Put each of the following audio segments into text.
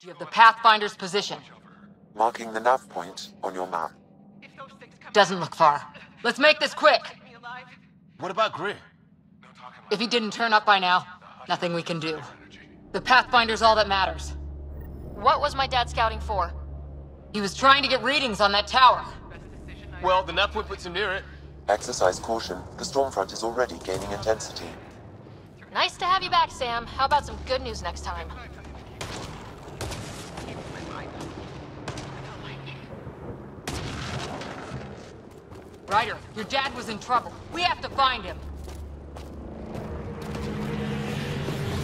You have the Pathfinder's position. Marking the nav point on your map. Doesn't look far. Let's make this quick. What about Greer? If he didn't turn up by now, nothing we can do. The Pathfinder's all that matters. What was my dad scouting for? He was trying to get readings on that tower. Well, the nav point puts him near it. Exercise caution. The storm front is already gaining intensity. Nice to have you back, Sam. How about some good news next time? Ryder, your dad was in trouble. We have to find him.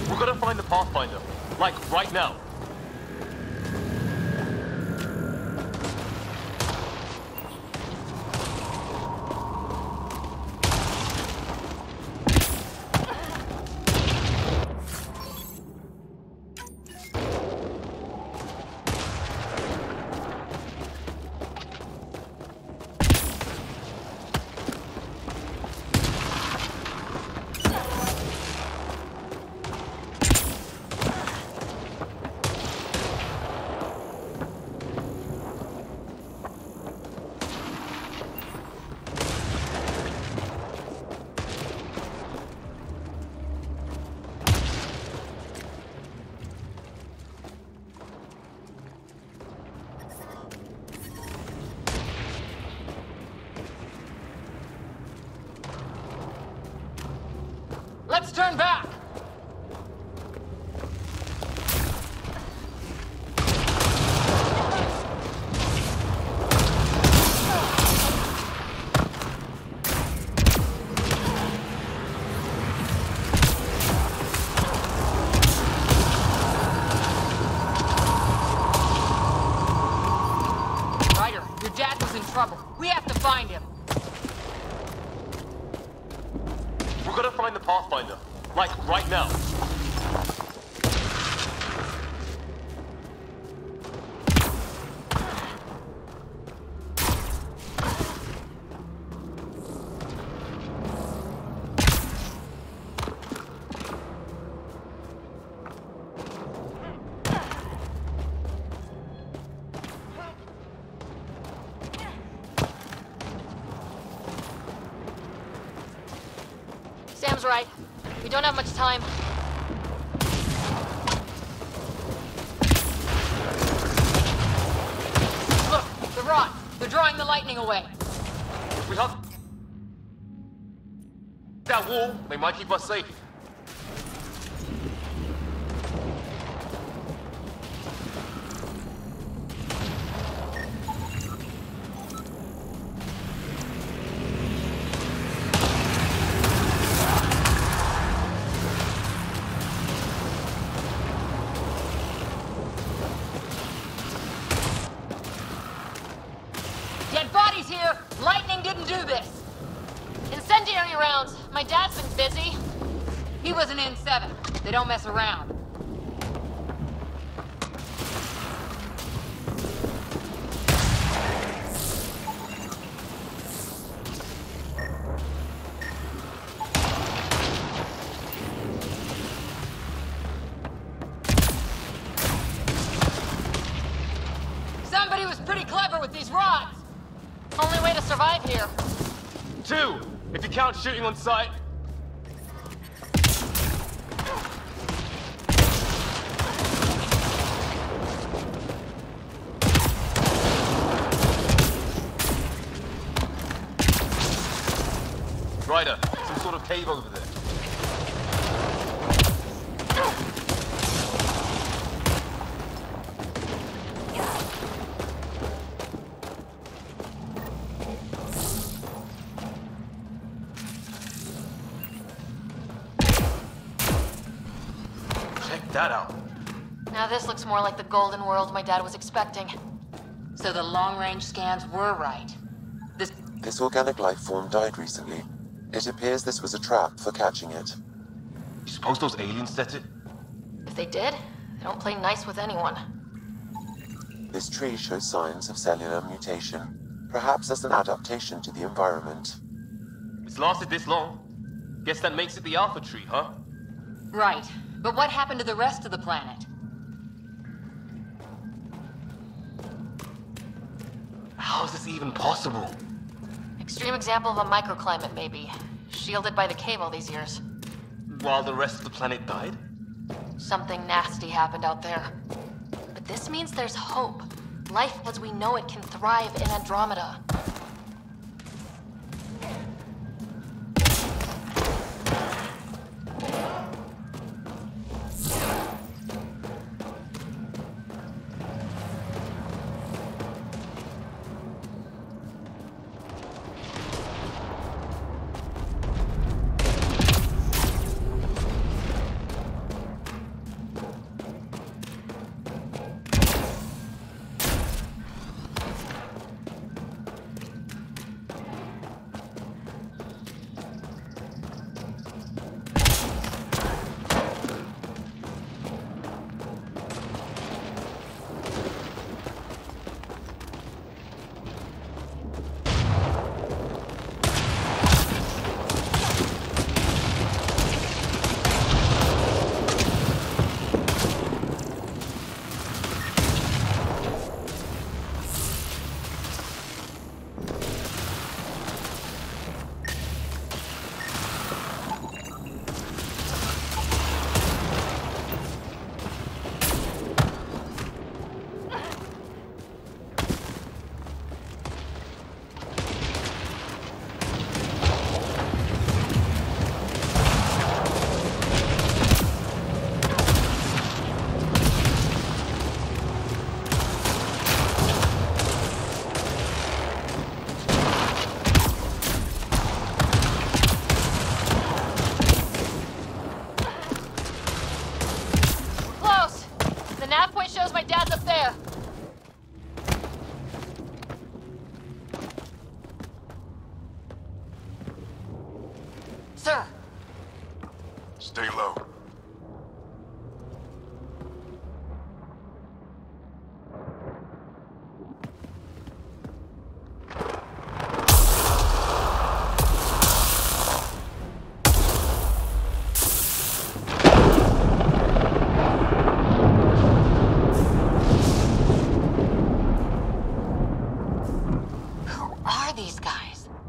We're gonna find the Pathfinder. Like, right now. Let's turn back! Ryder, your dad was in trouble. We have to find him. We're gonna find the Pathfinder. Like, right now. Sam's right. We don't have much time. Look, the rod. They're drawing the lightning away. If we hug that wall, they might keep us safe. Dead bodies here! Lightning didn't do this! Incendiary rounds! My dad's been busy. He was an N7. They don't mess around. Somebody was pretty clever with these rods! Only way to survive here. 2, if you count shooting on sight. Ryder, some sort of cave over there. That out. Now this looks more like the golden world my dad was expecting. So the long-range scans were right. This organic life form died recently. It appears this was a trap for catching it. You suppose those aliens set it? If they did, they don't play nice with anyone. This tree shows signs of cellular mutation, perhaps as an adaptation to the environment. It's lasted this long. Guess that makes it the Alpha tree, huh? Right. But what happened to the rest of the planet? How is this even possible? Extreme example of a microclimate, maybe. Shielded by the cave all these years. While the rest of the planet died? Something nasty happened out there. But this means there's hope. Life as we know it can thrive in Andromeda. Sir! Stay low.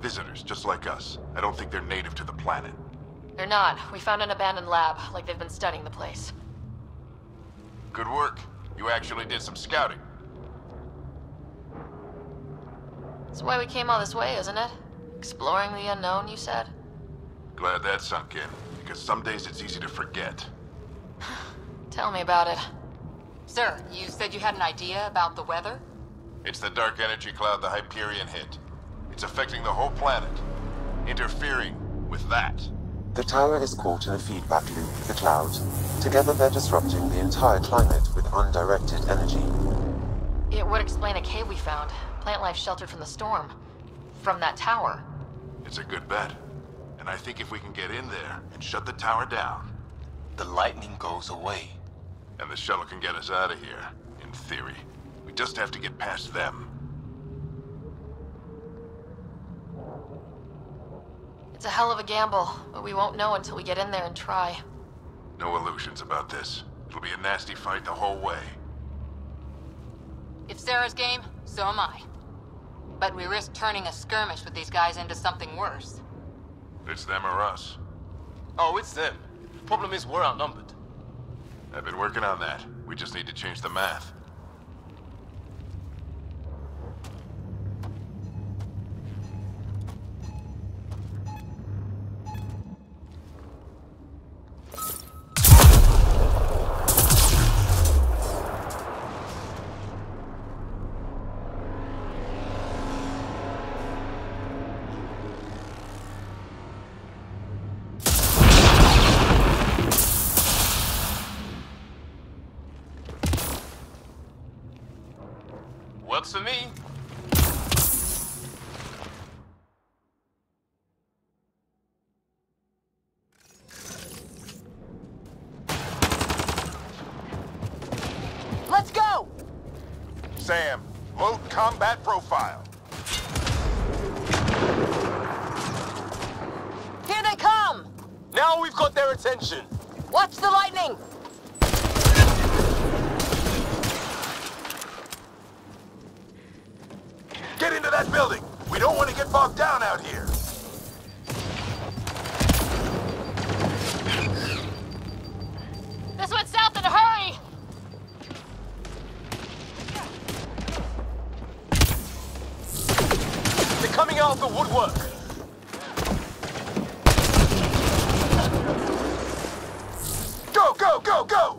Visitors, just like us. I don't think they're native to the planet. They're not. We found an abandoned lab, like they've been studying the place. Good work. You actually did some scouting. That's why we came all this way, isn't it? Exploring the unknown, you said? Glad that sunk in, because some days it's easy to forget. Tell me about it. Sir, you said you had an idea about the weather? It's the dark energy cloud the Hyperion hit. It's affecting the whole planet, interfering with that. The tower is caught in a feedback loop with the cloud. Together they're disrupting the entire climate with undirected energy. It would explain a cave we found. Plant life sheltered from the storm. From that tower. It's a good bet. And I think if we can get in there and shut the tower down, The lightning goes away. and the shuttle can get us out of here, in theory. We just have to get past them. It's a hell of a gamble, but we won't know until we get in there and try. No illusions about this. It'll be a nasty fight the whole way. If Sarah's game, so am I. But we risk turning a skirmish with these guys into something worse. It's them or us. Oh, it's them. Problem is, we're outnumbered. I've been working on that. We just need to change the math. Works for me. Let's go! Sam, load combat profile. Here they come! Now we've got their attention. Watch the lightning! Get in that building! We don't want to get bogged down out here! This went south in a hurry! They're coming out of the woodwork! Go, go, go, go!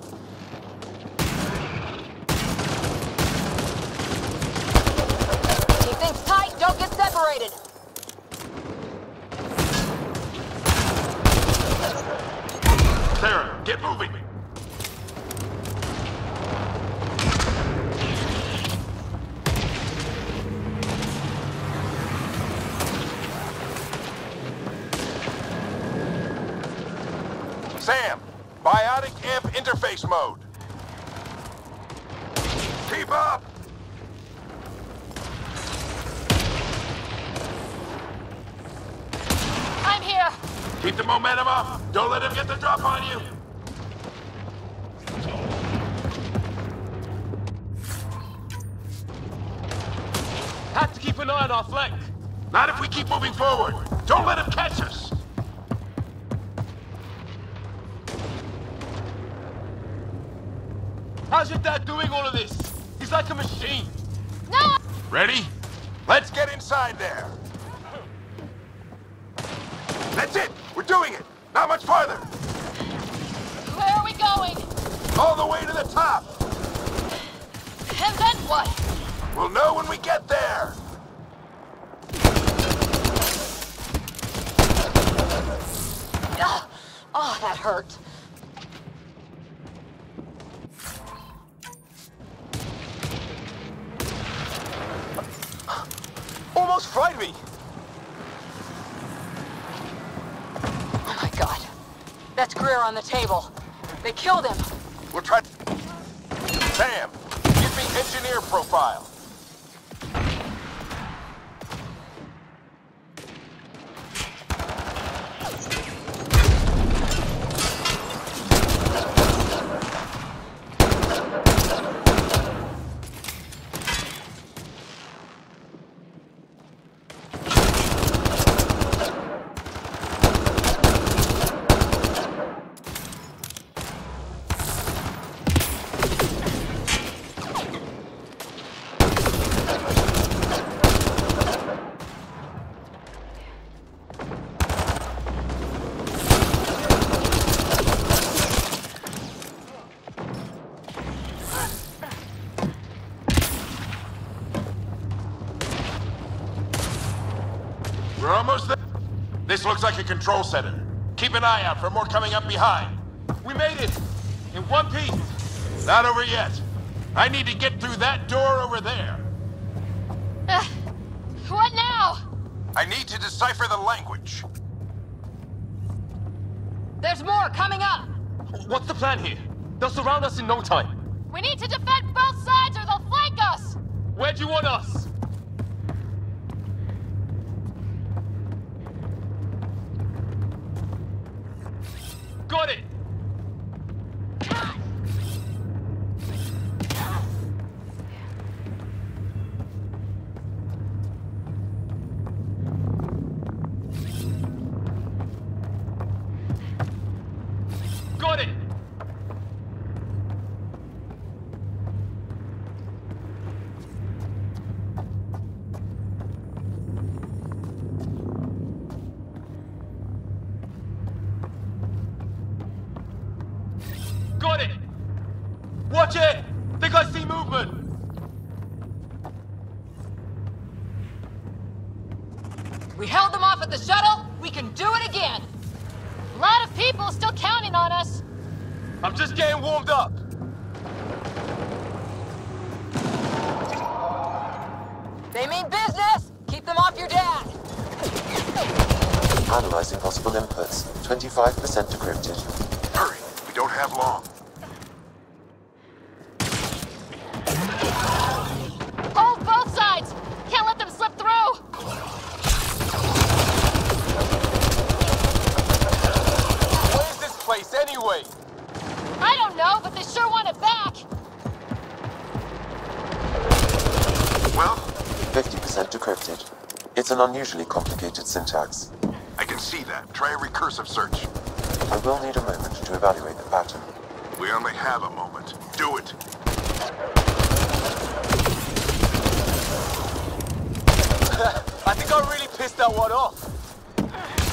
Keep things tight, don't get separated. Sarah, get moving! Sam, biotic amp interface mode. Keep up! I'm here! Keep the momentum up! Don't let him get the drop on you! Have to keep an eye on our flank! Not if we keep moving forward! Don't let him catch us! How's your dad doing all of this? He's like a machine! No! Ready? Let's get inside there! That's it! We're doing it! Not much farther! Where are we going? All the way to the top! And then what? We'll know when we get there! Ugh. Oh, that hurt. Almost fried me! Oh my god. That's Greer on the table. They killed him. We'll try... Sam, give me engineer profile. We're almost there. This looks like a control center. Keep an eye out for more coming up behind. We made it! In one piece! Not over yet. I need to get through that door over there. What now? I need to decipher the language. There's more coming up. What's the plan here? They'll surround us in no time. We need to defend both sides or they'll flank us! Where do you want us? Got it! Got it! Got it! Watch it! Think I see movement! We held them off at the shuttle. We can do it again. A lot of people still counting on us. I'm just getting warmed up. They mean business. Keep them off your dad. Analyzing possible inputs. 25% decrypted. Hurry, we don't have long. Hold both sides! Can't let them slip through! What is this place anyway? I don't know, but they sure want it back! Well, 50% 99% decrypted. It's an unusually complicated syntax. I can see that. Try a recursive search. I will need a moment to evaluate the pattern. We only have a moment. Do it. I think I really pissed that one off.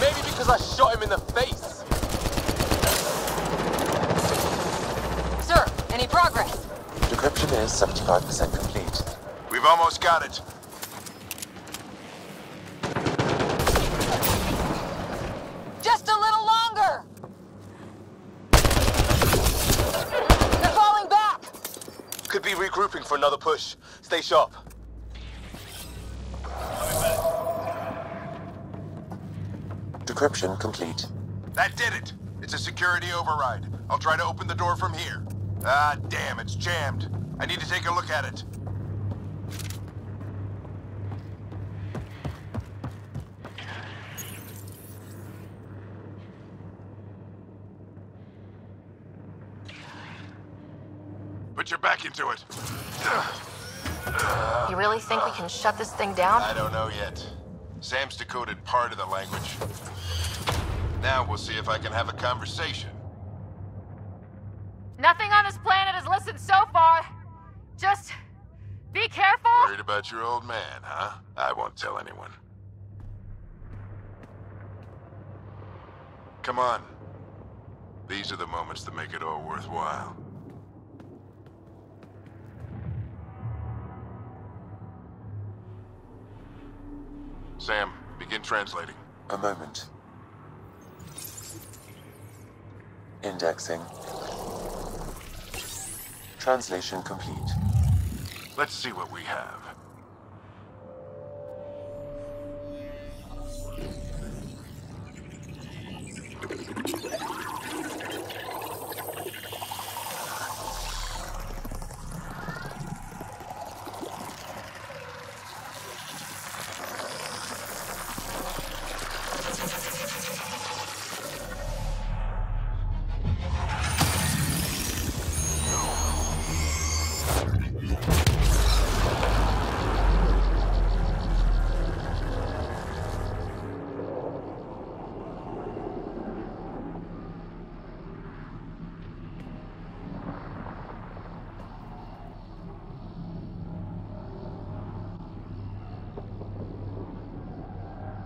Maybe because I shot him in the face. Sir, any progress? Decryption is 75% complete. We've almost got it. Just a little longer! They're falling back! Could be regrouping for another push. Stay sharp. Decryption complete. That did it. It's a security override. I'll try to open the door from here. Ah, damn, it's jammed. I need to take a look at it. Put your back into it. You really think we can shut this thing down? I don't know yet. Sam's decoded part of the language. Now we'll see if I can have a conversation. Nothing on this planet has listened so far. Just be careful. Worried about your old man, huh? I won't tell anyone. Come on. These are the moments that make it all worthwhile. Sam, begin translating. A moment. Indexing. Translation complete. Let's see what we have.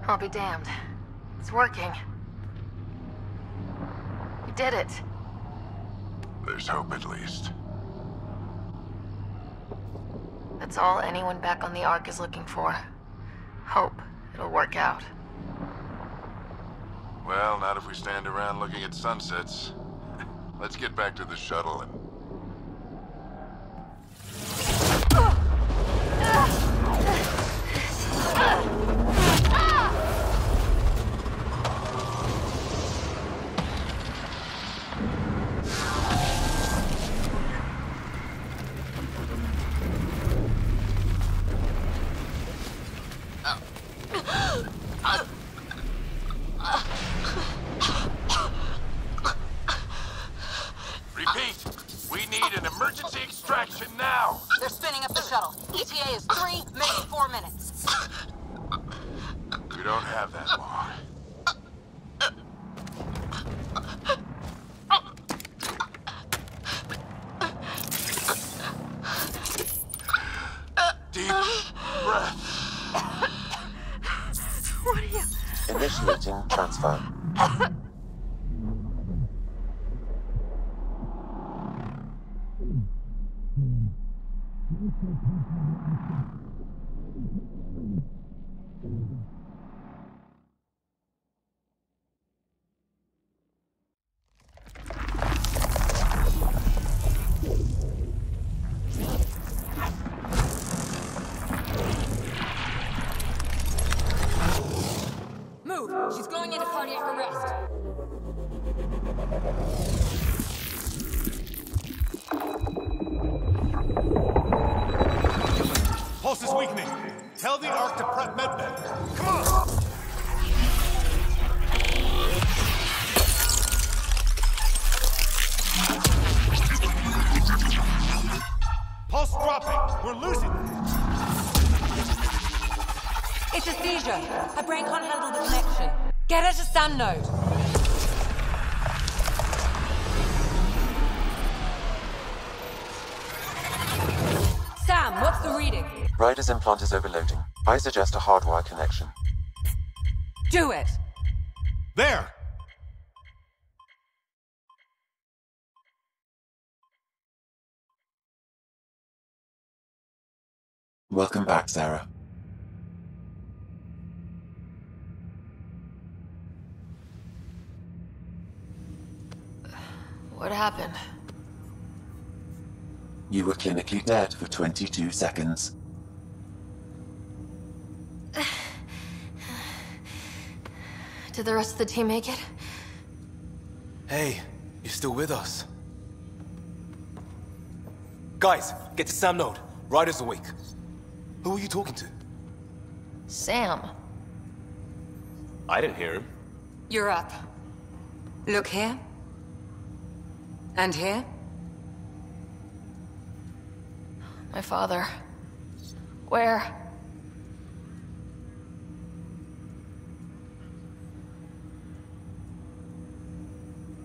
I'll be damned. It's working. We did it. There's hope at least. That's all anyone back on the Ark is looking for. Hope it'll work out. Well, not if we stand around looking at sunsets. Let's get back to the shuttle and... They're spinning up the shuttle. ETA is 3, maybe 4 minutes. We don't have that long. Deep breath. What are you... Initiating transfer. Move! She's going into cardiac arrest. Pulse is weakening. Tell the Ark to prep medbay. Come on! Pulse dropping. We're losing. It's a seizure. Her brain can't handle the connection. Get her to Sam node. Sam, what's the reading? Ryder's implant is overloading. I suggest a hardwire connection. Do it! There! Welcome back, Sarah. What happened? You were clinically dead for 22 seconds. Did the rest of the team make it? Hey, you're still with us. Guys, get to Sam node. Ryder's awake. Who are you talking to? Sam. I didn't hear him. You're up. Look here. And here. My father. Where?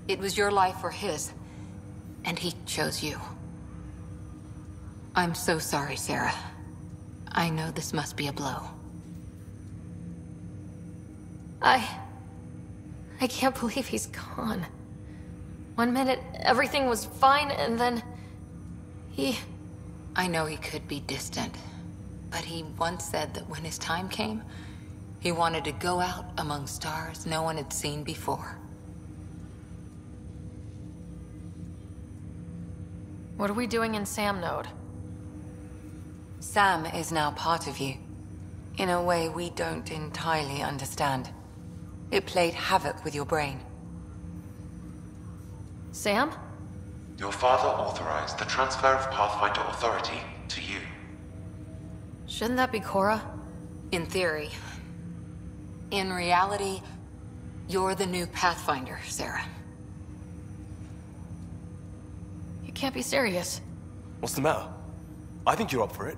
It was your life or his, and he chose you. I'm so sorry, Sarah. I know this must be a blow. I can't believe he's gone. 1 minute, everything was fine, and then... I know he could be distant, but he once said that when his time came, he wanted to go out among stars no one had seen before. What are we doing in Sam node? Sam is now part of you, in a way we don't entirely understand. It played havoc with your brain. Sam? Your father authorized the transfer of Pathfinder authority to you. Shouldn't that be Cora? In theory. In reality, you're the new Pathfinder, Sarah. You can't be serious. What's the matter? I think you're up for it.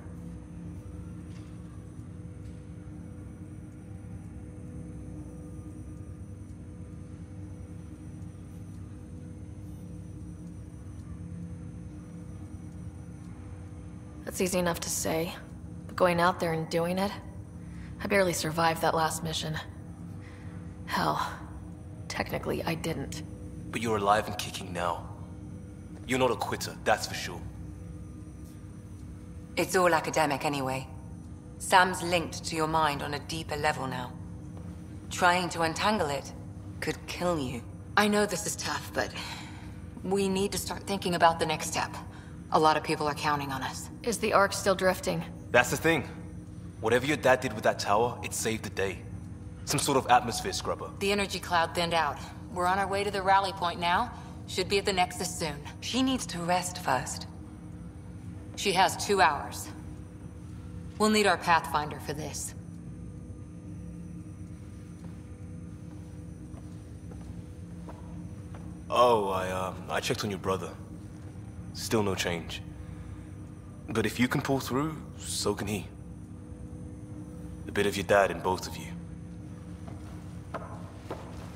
That's easy enough to say. But going out there and doing it? I barely survived that last mission. Hell, technically I didn't. But you're alive and kicking now. You're not a quitter, that's for sure. It's all academic anyway. Sam's linked to your mind on a deeper level now. Trying to untangle it could kill you. I know this is tough, but we need to start thinking about the next step. A lot of people are counting on us. Is the Ark still drifting? That's the thing. Whatever your dad did with that tower, it saved the day. Some sort of atmosphere scrubber. The energy cloud thinned out. We're on our way to the rally point now. Should be at the Nexus soon. She needs to rest first. She has 2 hours. We'll need our Pathfinder for this. Oh, I checked on your brother. Still no change. But if you can pull through, so can he. A bit of your dad in both of you.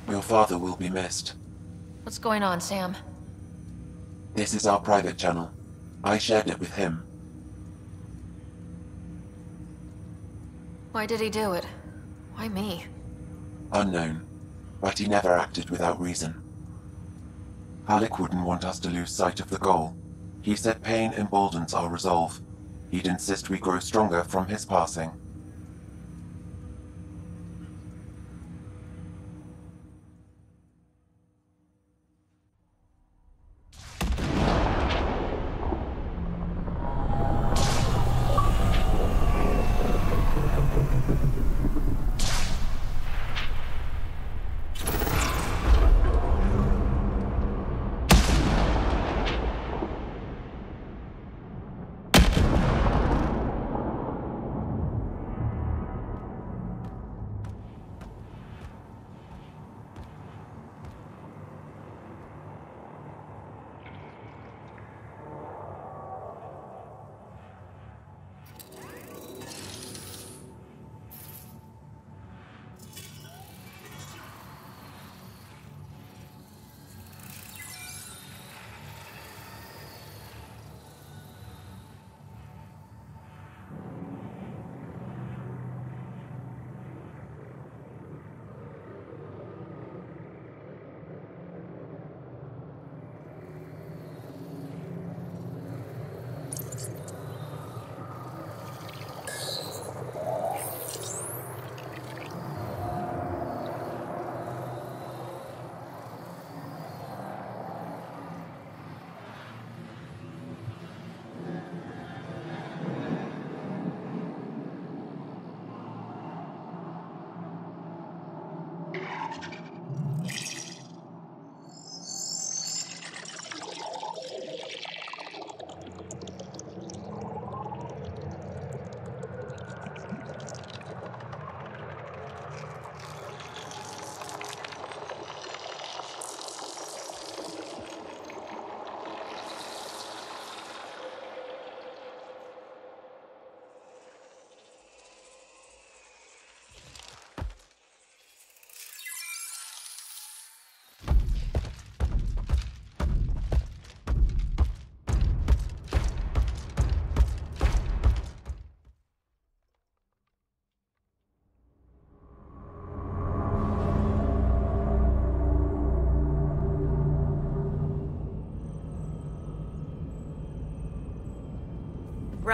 Your father will be missed. What's going on, Sam? This is our private channel. I shared it with him. Why did he do it? Why me? Unknown, but he never acted without reason. Alec wouldn't want us to lose sight of the goal. He said pain emboldens our resolve. He'd insist we grow stronger from his passing.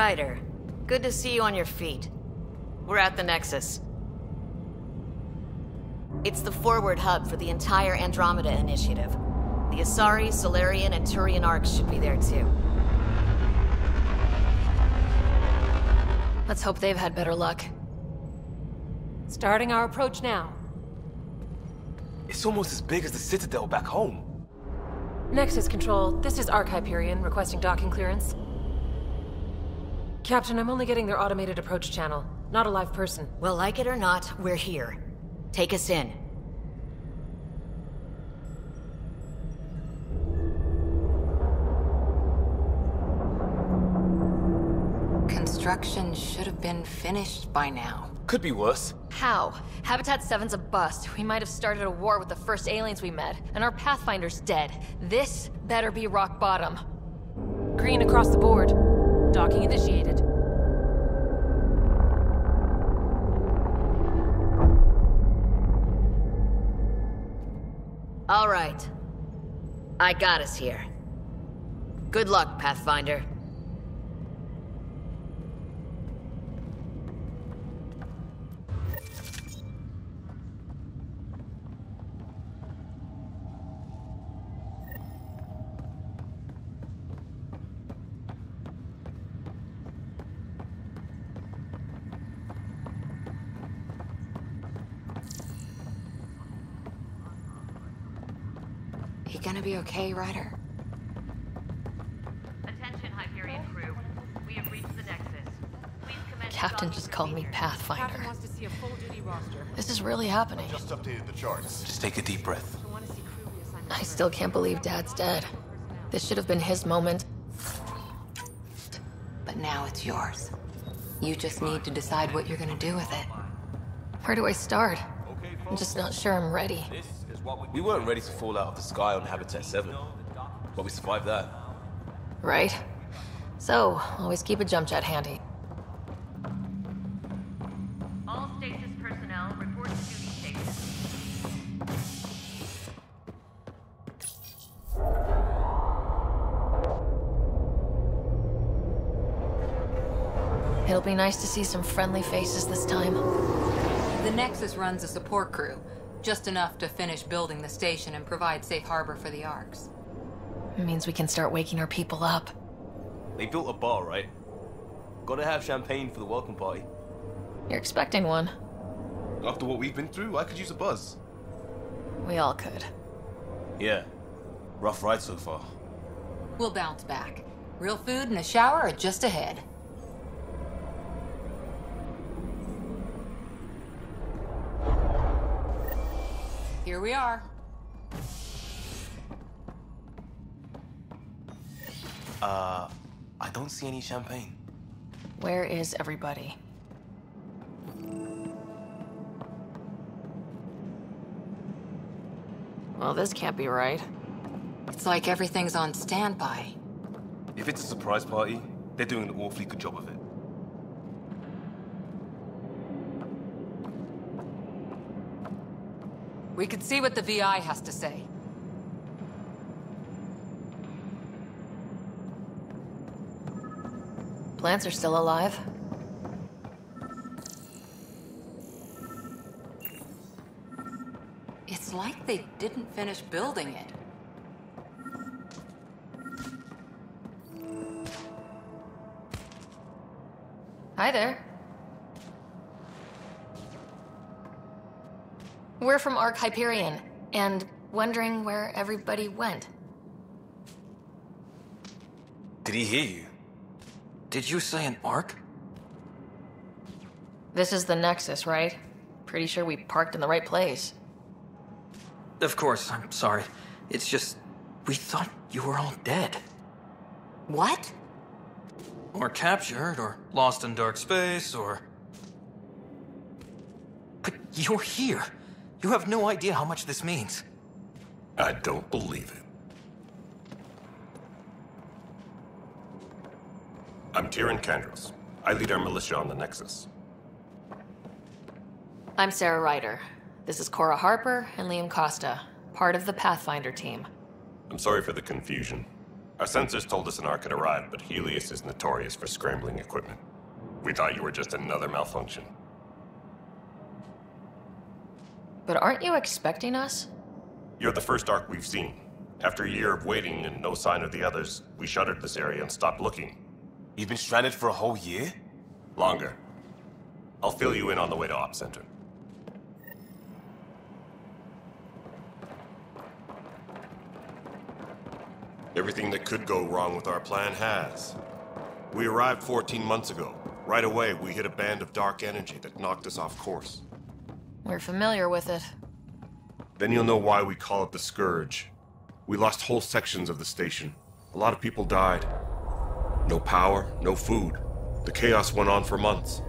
Ryder. Good to see you on your feet. We're at the Nexus. It's the forward hub for the entire Andromeda initiative. The Asari, Solarian, and Turian arcs should be there too. Let's hope they've had better luck. Starting our approach now. It's almost as big as the Citadel back home. Nexus Control, this is Hyperion, requesting docking clearance. Captain, I'm only getting their automated approach channel, not a live person. Well, like it or not, we're here. Take us in. Construction should have been finished by now. Could be worse. How? Habitat 7's a bust. We might have started a war with the first aliens we met, and our Pathfinder's dead. This better be rock bottom. Green across the board. Docking initiated. All right. I got us here. Good luck, Pathfinder. You gonna be okay, Ryder? Attention, Hyperion crew. We have reached the Nexus. Please commence Captain just called me Pathfinder. Captain wants to see a full-duty roster. This is really happening. Just updated the charts. Just take a deep breath. I still can't believe Dad's dead. This should have been his moment. But now it's yours. You just need to decide what you're gonna do with it. Where do I start? I'm just not sure I'm ready. We weren't ready to fall out of the sky on Habitat 7, but we survived that. Right? So, always keep a jump jet handy. All stasis personnel report to duty station. It'll be nice to see some friendly faces this time. The Nexus runs a support crew. Just enough to finish building the station and provide safe harbor for the arcs. It means we can start waking our people up. They built a bar, right? Gotta have champagne for the welcome party. You're expecting one. After what we've been through, I could use a buzz. We all could. Yeah. Rough ride so far. We'll bounce back. Real food and a shower are just ahead. Here we are. I don't see any champagne. Where is everybody? Well, this can't be right. It's like everything's on standby. If it's a surprise party, they're doing an awfully good job of it. We could see what the VI has to say. Plants are still alive. It's like they didn't finish building it. Hi there. We're from Hyperion, and wondering where everybody went. Did he hear you? Did you say an arc? This is the Nexus, right? Pretty sure we parked in the right place. Of course, I'm sorry. It's just, we thought you were all dead. What? Or captured, or lost in dark space, or... But you're here. You have no idea how much this means. I don't believe it. I'm Tyrion Kandros. I lead our militia on the Nexus. I'm Sarah Ryder. This is Cora Harper and Liam Costa, part of the Pathfinder team. I'm sorry for the confusion. Our sensors told us an Ark had arrived, but Helios is notorious for scrambling equipment. We thought you were just another malfunction. But aren't you expecting us? You're the first Ark we've seen. After a year of waiting and no sign of the others, we shuttered this area and stopped looking. You've been stranded for a whole year? Longer. I'll fill you in on the way to Op Center. Everything that could go wrong with our plan has. We arrived 14 months ago. Right away, we hit a band of dark energy that knocked us off course. We're familiar with it. Then you'll know why we call it the Scourge. We lost whole sections of the station. A lot of people died. No power, no food. The chaos went on for months.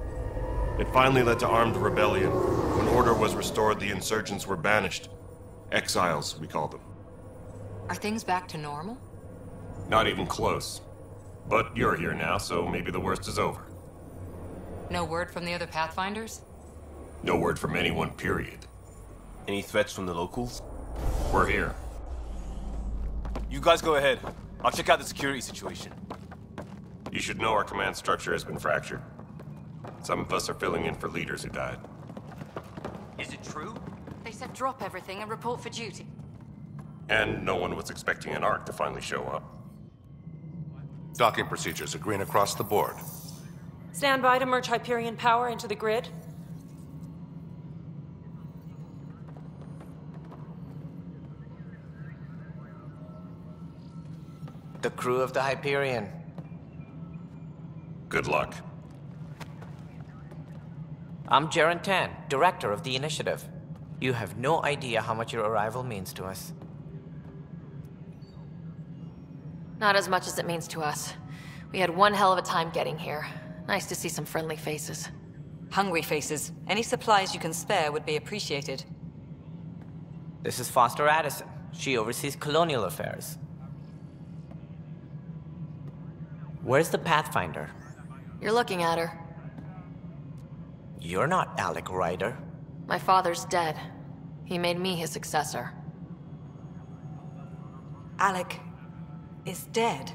It finally led to armed rebellion. When order was restored, the insurgents were banished. Exiles, we call them. Are things back to normal? Not even close. But you're here now, so maybe the worst is over. No word from the other Pathfinders? No word from anyone, period. Any threats from the locals? We're here. You guys go ahead. I'll check out the security situation. You should know our command structure has been fractured. Some of us are filling in for leaders who died. Is it true? They said drop everything and report for duty. And no one was expecting an Ark to finally show up. Docking procedures are green across the board. Stand by to merge Hyperion power into the grid. The crew of the Hyperion. Good luck. I'm Jaren Tan, director of the initiative. You have no idea how much your arrival means to us. Not as much as it means to us. We had one hell of a time getting here. Nice to see some friendly faces. Hungry faces. Any supplies you can spare would be appreciated. This is Foster Addison. She oversees colonial affairs. Where's the Pathfinder? You're looking at her. You're not Alec Ryder. My father's dead. He made me his successor. Alec is dead.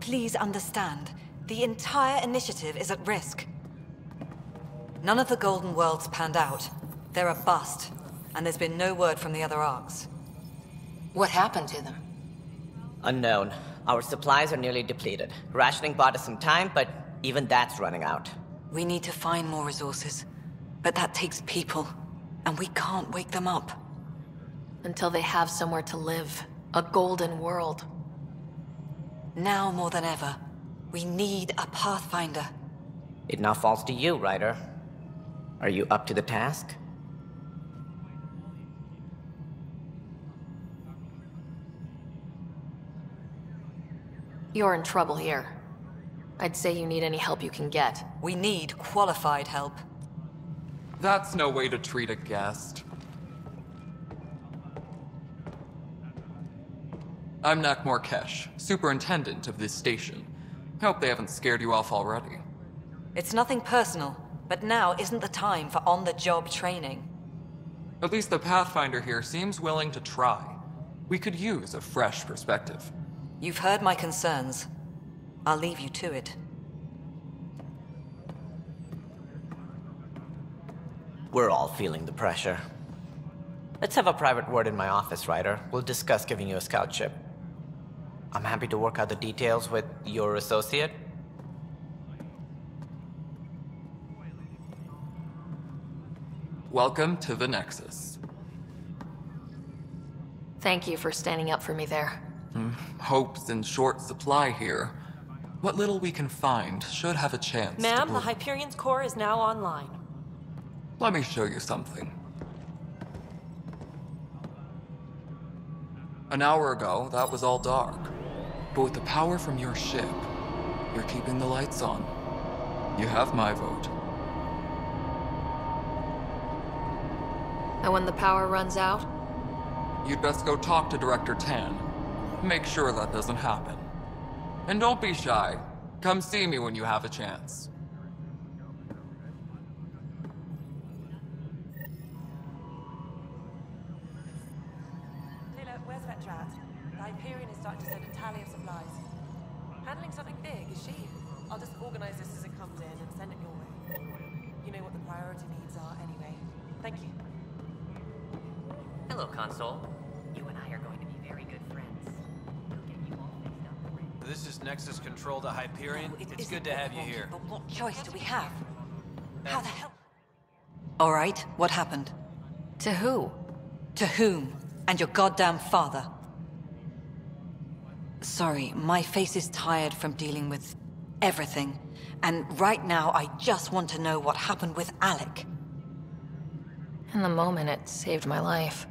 Please understand, the entire initiative is at risk. None of the Golden Worlds panned out. They're a bust, and there's been no word from the other Arks. What happened to them? Unknown. Our supplies are nearly depleted. Rationing bought us some time, but even that's running out. We need to find more resources, but that takes people, and we can't wake them up. Until they have somewhere to live. A golden world. Now more than ever, we need a Pathfinder. It now falls to you, Ryder. Are you up to the task? You're in trouble here. I'd say you need any help you can get. We need qualified help. That's no way to treat a guest. I'm Nak Morkesh, superintendent of this station. Hope they haven't scared you off already. It's nothing personal, but now isn't the time for on-the-job training. At least the Pathfinder here seems willing to try. We could use a fresh perspective. You've heard my concerns. I'll leave you to it. We're all feeling the pressure. Let's have a private word in my office, Ryder. We'll discuss giving you a scout ship. I'm happy to work out the details with your associate. Welcome to the Nexus. Thank you for standing up for me there. Hope's in short supply here. What little we can find should have a chance. Ma'am, the Hyperion's core is now online. Let me show you something. An hour ago, that was all dark. But with the power from your ship, you're keeping the lights on. You have my vote. And when the power runs out? You'd best go talk to Director Tan. Make sure that doesn't happen. And don't be shy. Come see me when you have a chance. Lila, where's Vetrat? Hyperion is starting to send a tally of supplies. Handling something big, is she? I'll just organize this as it comes in and send it your way. You know what the priority needs are anyway. Thank you. Hello, Console. You and I are going to be very good friends. We'll get you all fixed up. This is Nexus Control to Hyperion. No, it's good to have you here. But what choice do we have? How the hell? All right, what happened? To who? To whom? And your goddamn father. Sorry, my face is tired from dealing with everything. And right now, I just want to know what happened with Alec. In the moment, it saved my life.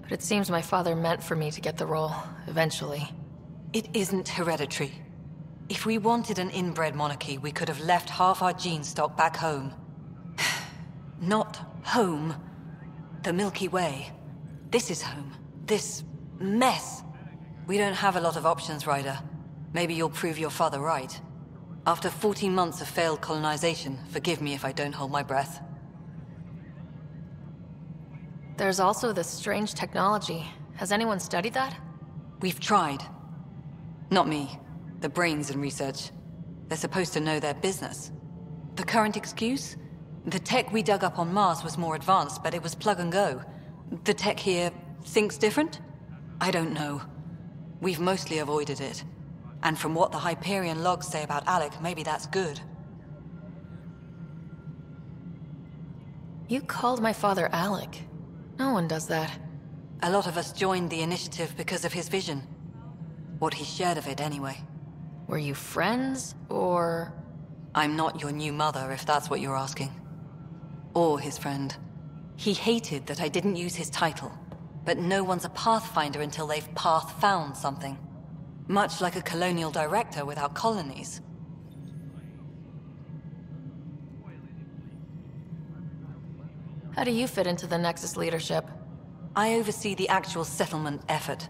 But it seems my father meant for me to get the role, eventually. It isn't hereditary. If we wanted an inbred monarchy, we could have left half our gene stock back home. Not home. The Milky Way. This is home. This mess. We don't have a lot of options, Ryder. Maybe you'll prove your father right. After 14 months of failed colonization, forgive me if I don't hold my breath. There's also this strange technology. Has anyone studied that? We've tried. Not me. The brains in research. They're supposed to know their business. The current excuse? The tech we dug up on Mars was more advanced, but it was plug and go. The tech here thinks different? I don't know. We've mostly avoided it. And from what the Hyperion logs say about Alec, maybe that's good. You called my father Alec. No one does that. A lot of us joined the initiative because of his vision. What he shared of it, anyway. Were you friends, or...? I'm not your new mother, if that's what you're asking. Or his friend. He hated that I didn't use his title. But no one's a pathfinder until they've path-found something. Much like a colonial director without colonies. How do you fit into the Nexus leadership? I oversee the actual settlement effort.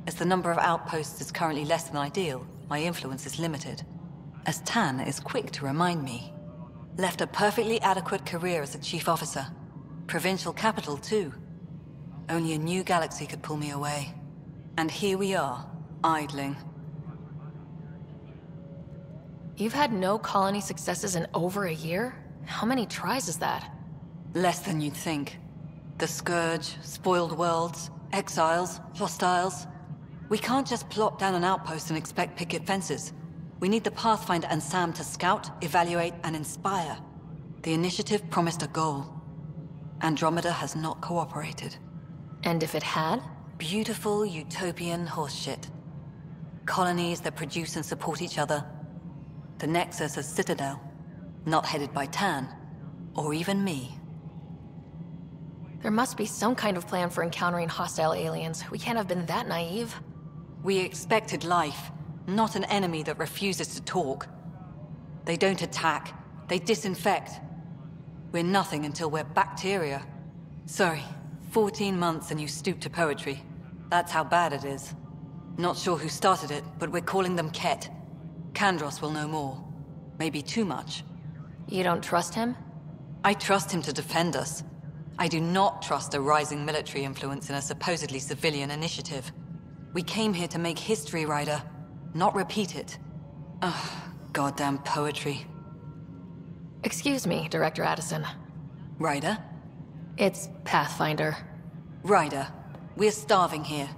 As the number of outposts is currently less than ideal, my influence is limited. As Tan is quick to remind me. Left a perfectly adequate career as a chief officer. Provincial capital, too. Only a new galaxy could pull me away. And here we are, idling. You've had no colony successes in over a year? How many tries is that? Less than you'd think. The Scourge, spoiled worlds, exiles, hostiles. We can't just plop down an outpost and expect picket fences. We need the Pathfinder and Sam to scout, evaluate, and inspire. The initiative promised a goal. Andromeda has not cooperated. And if it had? Beautiful utopian horseshit. Colonies that produce and support each other. The Nexus as Citadel, not headed by Tan, or even me. There must be some kind of plan for encountering hostile aliens. We can't have been that naive. We expected life, not an enemy that refuses to talk. They don't attack, they disinfect. We're nothing until we're bacteria. Sorry, 14 months and you stoop to poetry. That's how bad it is. Not sure who started it, but we're calling them Ket. Kandros will know more. Maybe too much. You don't trust him? I trust him to defend us. I do not trust a rising military influence in a supposedly civilian initiative. We came here to make history, Ryder, not repeat it. Ugh, goddamn poetry. Excuse me, Director Addison. Ryder? It's Pathfinder. Ryder, we're starving here.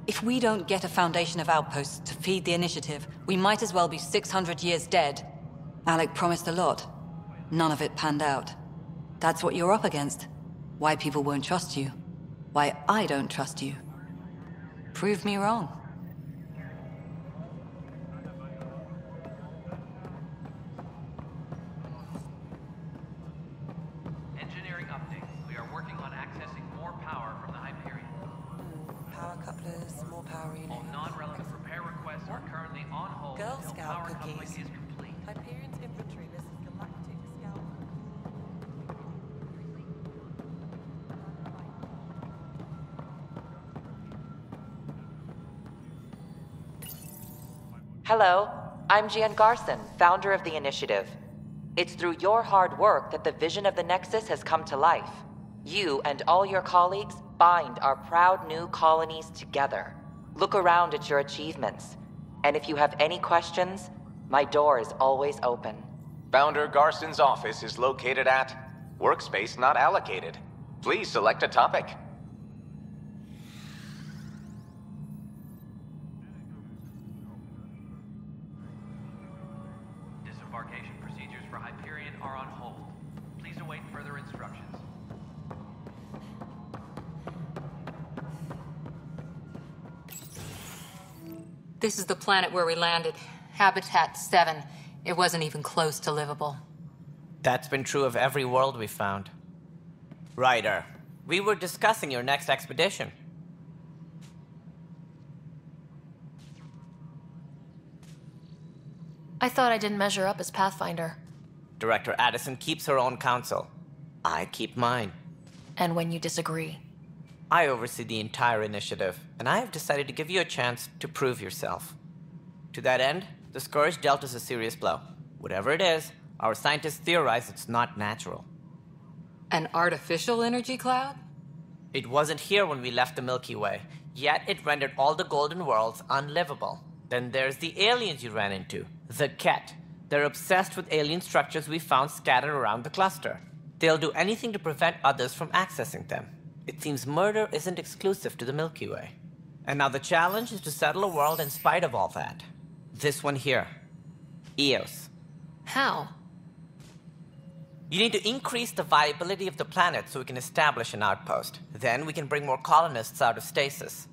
If we don't get a foundation of outposts to feed the initiative, we might as well be 600 years dead. Alec promised a lot. None of it panned out. That's what you're up against. Why people won't trust you. Why I don't trust you. Prove me wrong. Engineering update. We are working on accessing more power from the Hyperion. Power couplers, more power units. All non-relevant repair requests are currently on hold. Girl until Scout power coupling cookies. is complete. Hyperion's inventory list is galactic scout. Hello, I'm Gian Garson, founder of the initiative. It's through your hard work that the vision of the Nexus has come to life. You and all your colleagues bind our proud new colonies together. Look around at your achievements. And if you have any questions, my door is always open. Founder Garson's office is located at Workspace Not Allocated. Please select a topic. Disembarkation procedures for Hyperion are on hold. Please await further instructions. This is the planet where we landed. Habitat 7. It wasn't even close to livable. That's been true of every world we found. Ryder, we were discussing your next expedition. I thought I didn't measure up as Pathfinder. Director Addison keeps her own counsel. I keep mine. And when you disagree? I oversee the entire initiative, and I have decided to give you a chance to prove yourself. To that end, the Scourge dealt us a serious blow. Whatever it is, our scientists theorize it's not natural. An artificial energy cloud? It wasn't here when we left the Milky Way, yet it rendered all the golden worlds unlivable. Then there's the aliens you ran into, the Ket. They're obsessed with alien structures we found scattered around the cluster. They'll do anything to prevent others from accessing them. It seems murder isn't exclusive to the Milky Way. And now the challenge is to settle a world in spite of all that. This one here. Eos. How? You need to increase the viability of the planet so we can establish an outpost. Then we can bring more colonists out of stasis.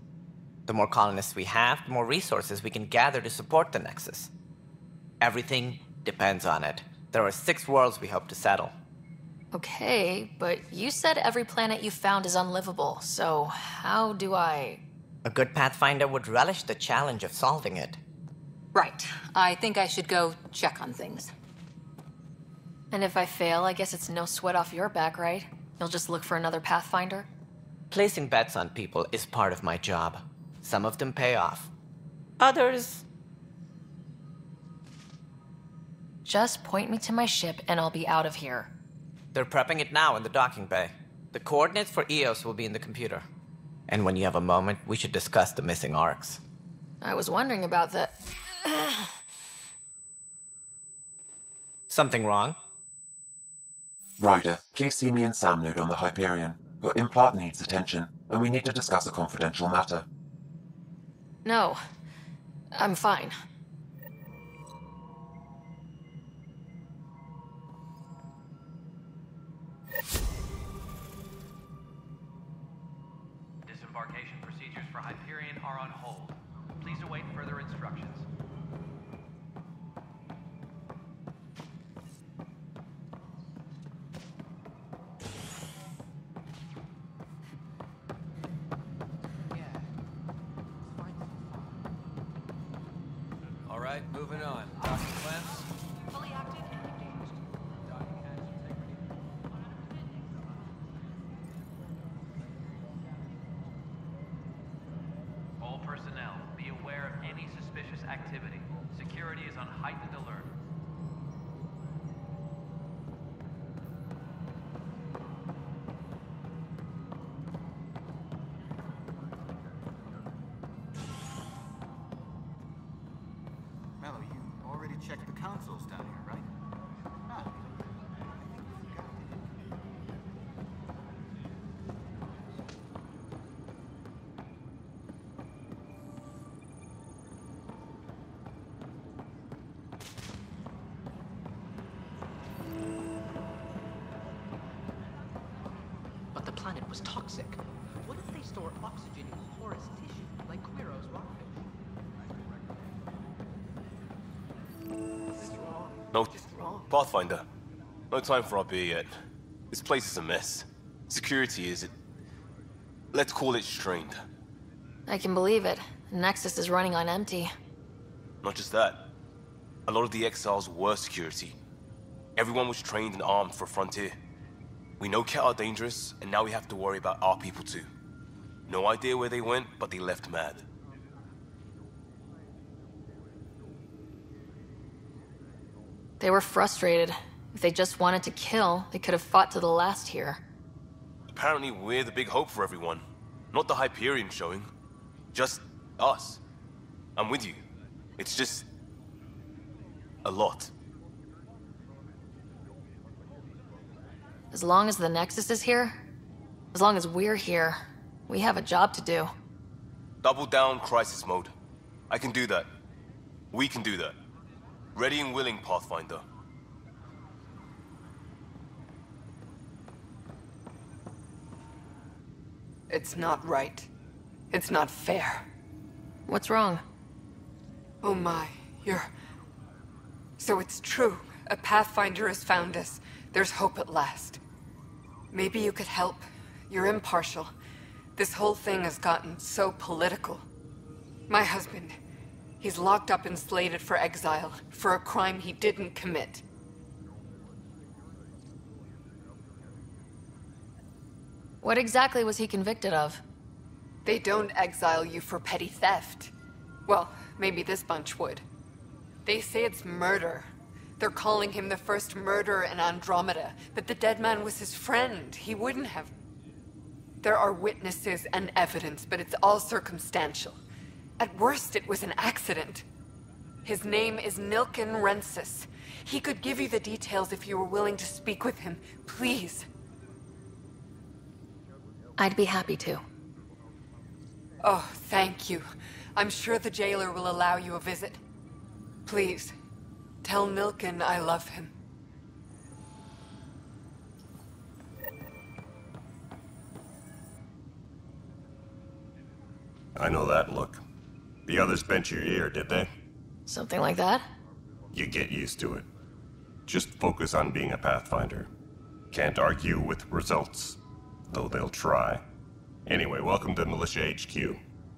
The more colonists we have, the more resources we can gather to support the Nexus. Everything depends on it. There are 6 worlds we hope to settle. Okay, but you said every planet you found is unlivable, so how do I... A good Pathfinder would relish the challenge of solving it. Right. I think I should go check on things. And if I fail, I guess it's no sweat off your back, right? You'll just look for another Pathfinder? Placing bets on people is part of my job. Some of them pay off. Others... Just point me to my ship and I'll be out of here. They're prepping it now in the docking bay. The coordinates for Eos will be in the computer. And when you have a moment, we should discuss the missing arcs. I was wondering about that. Something wrong? Ryder, please see me and Sam node on the Hyperion. Your implant needs attention, and we need to discuss a confidential matter. No. I'm fine. Disembarkation procedures for Hyperion are on hold. Please await further instructions. All right, moving on. Docking clamps. Fully active and engaged. All personnel, be aware of any suspicious activity. Security is on heightened alert. Mello, you already checked the consoles down here, right? Ah. But the planet was toxic. What if they store oxygen in porous tissue, like Quiro's rockfish? No, Pathfinder. No time for our beer yet. This place is a mess. Security is... let's call it strained. I can believe it. Nexus is running on empty. Not just that. A lot of the exiles were security. Everyone was trained and armed for Frontier. We know Ket are dangerous, and now we have to worry about our people too. No idea where they went, but they left mad. They were frustrated. If they just wanted to kill, they could have fought to the last here. Apparently we're the big hope for everyone. Not the Hyperion showing. Just us. I'm with you. It's just... a lot. As long as the Nexus is here, as long as we're here, we have a job to do. Double down crisis mode. I can do that. We can do that. Ready and willing, Pathfinder. It's not right. It's not fair. What's wrong? Oh my, you're... So it's true. A Pathfinder has found us. There's hope at last. Maybe you could help. You're impartial. This whole thing has gotten so political. My husband, he's locked up and slated for exile for a crime he didn't commit. What exactly was he convicted of? They don't exile you for petty theft. Well, maybe this bunch would. They say it's murder. They're calling him the first murderer in Andromeda, but the dead man was his friend. He wouldn't have. There are witnesses and evidence, but it's all circumstantial. At worst, it was an accident. His name is Nilken Rensis. He could give you the details if you were willing to speak with him. Please. I'd be happy to. Oh, thank you. I'm sure the jailer will allow you a visit. Please, tell Nilken I love him. I know that look. The others bent your ear, did they? Something like that? You get used to it. Just focus on being a Pathfinder. Can't argue with results, though they'll try. Anyway, welcome to Militia HQ.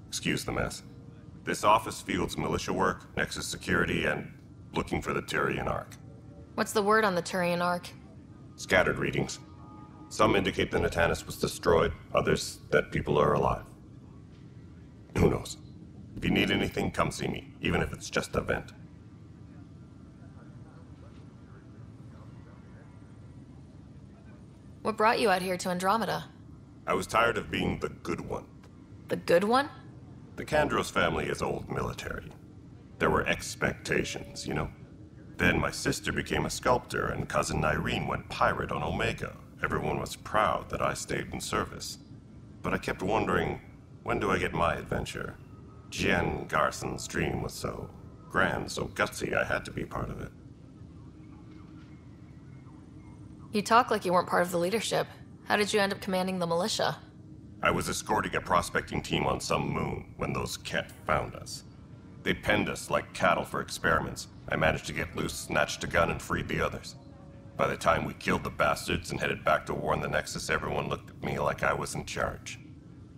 Excuse the mess. This office fields militia work, Nexus security, and looking for the Turian Ark. What's the word on the Turian Ark? Scattered readings. Some indicate the Natanus was destroyed, others that people are alive. Who knows? If you need anything, come see me, even if it's just a vent. What brought you out here to Andromeda? I was tired of being the good one. The good one? The Kandros family is old military. There were expectations, you know? Then my sister became a sculptor and cousin Irene went pirate on Omega. Everyone was proud that I stayed in service. But I kept wondering, when do I get my adventure? Jen Garson's dream was so grand, so gutsy, I had to be part of it. You talk like you weren't part of the leadership. How did you end up commanding the militia? I was escorting a prospecting team on some moon when those Ket found us. They penned us like cattle for experiments. I managed to get loose, snatched a gun, and freed the others. By the time we killed the bastards and headed back to warn the Nexus, everyone looked at me like I was in charge.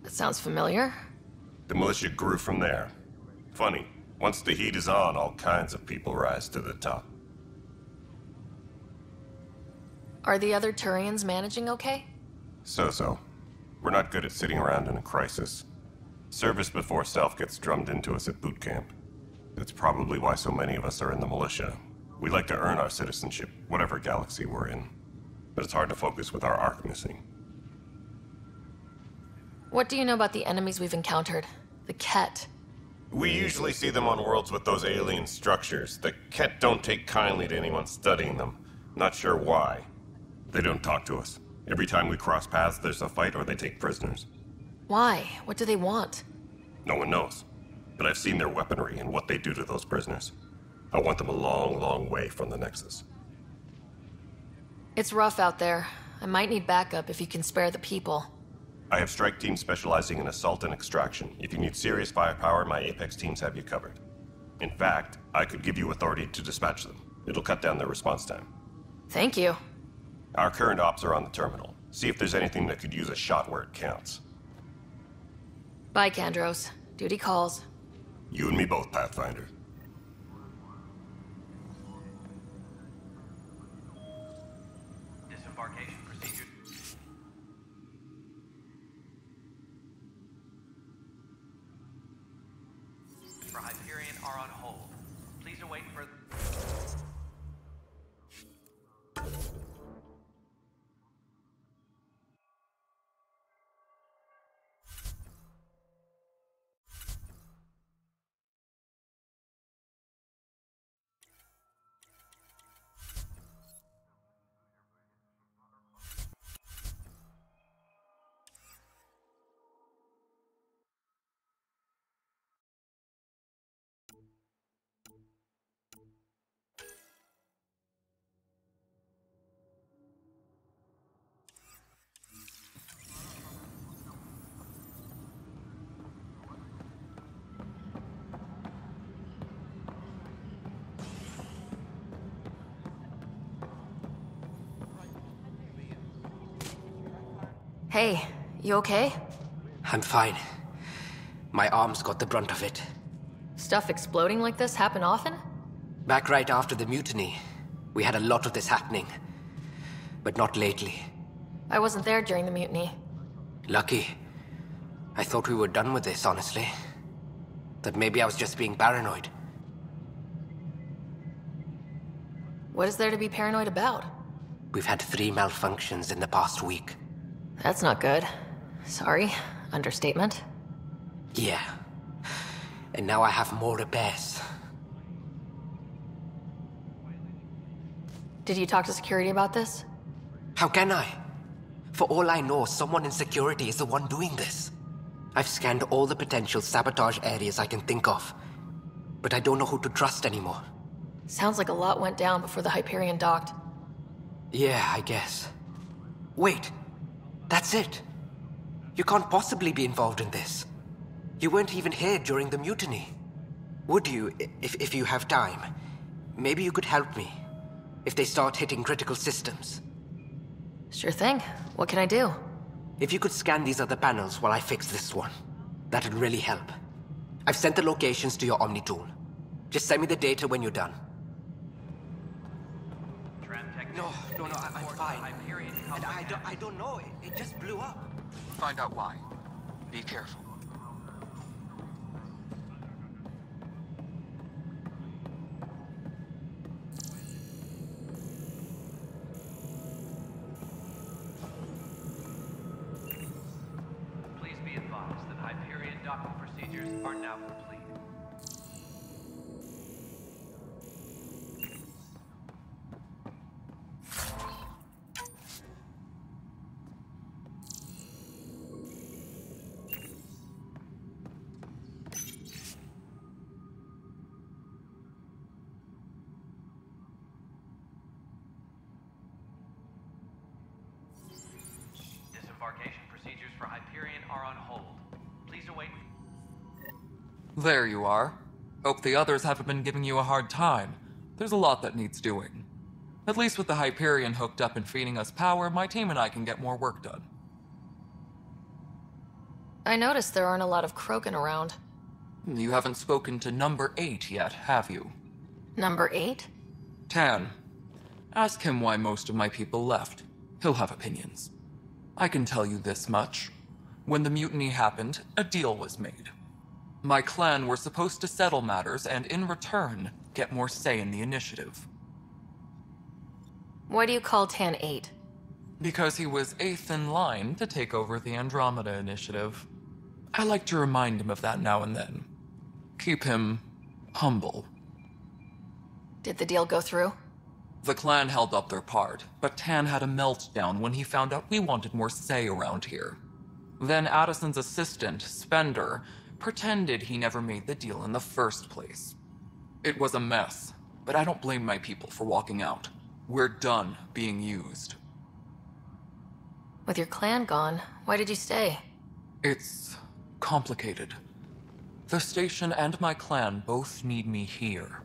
That sounds familiar. The militia grew from there. Funny, once the heat is on, all kinds of people rise to the top. Are the other Turians managing okay? So-so. We're not good at sitting around in a crisis. Service before self gets drummed into us at boot camp. That's probably why so many of us are in the militia. We like to earn our citizenship, whatever galaxy we're in. But it's hard to focus with our arc missing. What do you know about the enemies we've encountered? The Ket? We usually see them on worlds with those alien structures. The Ket don't take kindly to anyone studying them. Not sure why. They don't talk to us. Every time we cross paths, there's a fight or they take prisoners. Why? What do they want? No one knows. But I've seen their weaponry and what they do to those prisoners. I want them a long, long way from the Nexus. It's rough out there. I might need backup if you can spare the people. I have strike teams specializing in assault and extraction. If you need serious firepower, my Apex teams have you covered. In fact, I could give you authority to dispatch them. It'll cut down their response time. Thank you. Our current ops are on the terminal. See if there's anything that could use a shot where it counts. Bye, Kandros. Duty calls. You and me both, Pathfinder. Disembarkation procedure. For Hyperion are on hold. Please await further... Hey, you okay? I'm fine. My arms got the brunt of it. Stuff exploding like this happen often? Back right after the mutiny, we had a lot of this happening. But not lately. I wasn't there during the mutiny. Lucky. I thought we were done with this, honestly. That maybe I was just being paranoid. What is there to be paranoid about? We've had 3 malfunctions in the past week. That's not good. Sorry. Understatement. Yeah. And now I have more repairs. Did you talk to security about this? How can I? For all I know, someone in security is the one doing this. I've scanned all the potential sabotage areas I can think of. But I don't know who to trust anymore. Sounds like a lot went down before the Hyperion docked. Yeah, I guess. Wait. That's it. You can't possibly be involved in this. You weren't even here during the mutiny. Would you, if you have time? Maybe you could help me. If they start hitting critical systems. Sure thing. What can I do? If you could scan these other panels while I fix this one, that'd really help. I've sent the locations to your Omni tool. Just send me the data when you're done. No, I'm fine. And I don't know, it just blew up. Find out why. Be careful. Please be advised that Hyperion docking procedures are now complete. Disembarkation procedures for Hyperion are on hold. Please await. There you are. Hope the others haven't been giving you a hard time. There's a lot that needs doing. At least with the Hyperion hooked up and feeding us power, my team and I can get more work done. I noticed there aren't a lot of Krogan around. You haven't spoken to number 8 yet, have you? Number 8? Tan. Ask him why most of my people left. He'll have opinions. I can tell you this much. When the mutiny happened, a deal was made. My clan were supposed to settle matters and, in return, get more say in the initiative. Why do you call Tan 8? Because he was 8th in line to take over the Andromeda initiative. I like to remind him of that now and then. Keep him humble. Did the deal go through? The clan held up their part, but Tan had a meltdown when he found out we wanted more say around here. Then Addison's assistant, Spender, pretended he never made the deal in the first place. It was a mess, but I don't blame my people for walking out. We're done being used. With your clan gone, why did you stay? It's complicated. The station and my clan both need me here.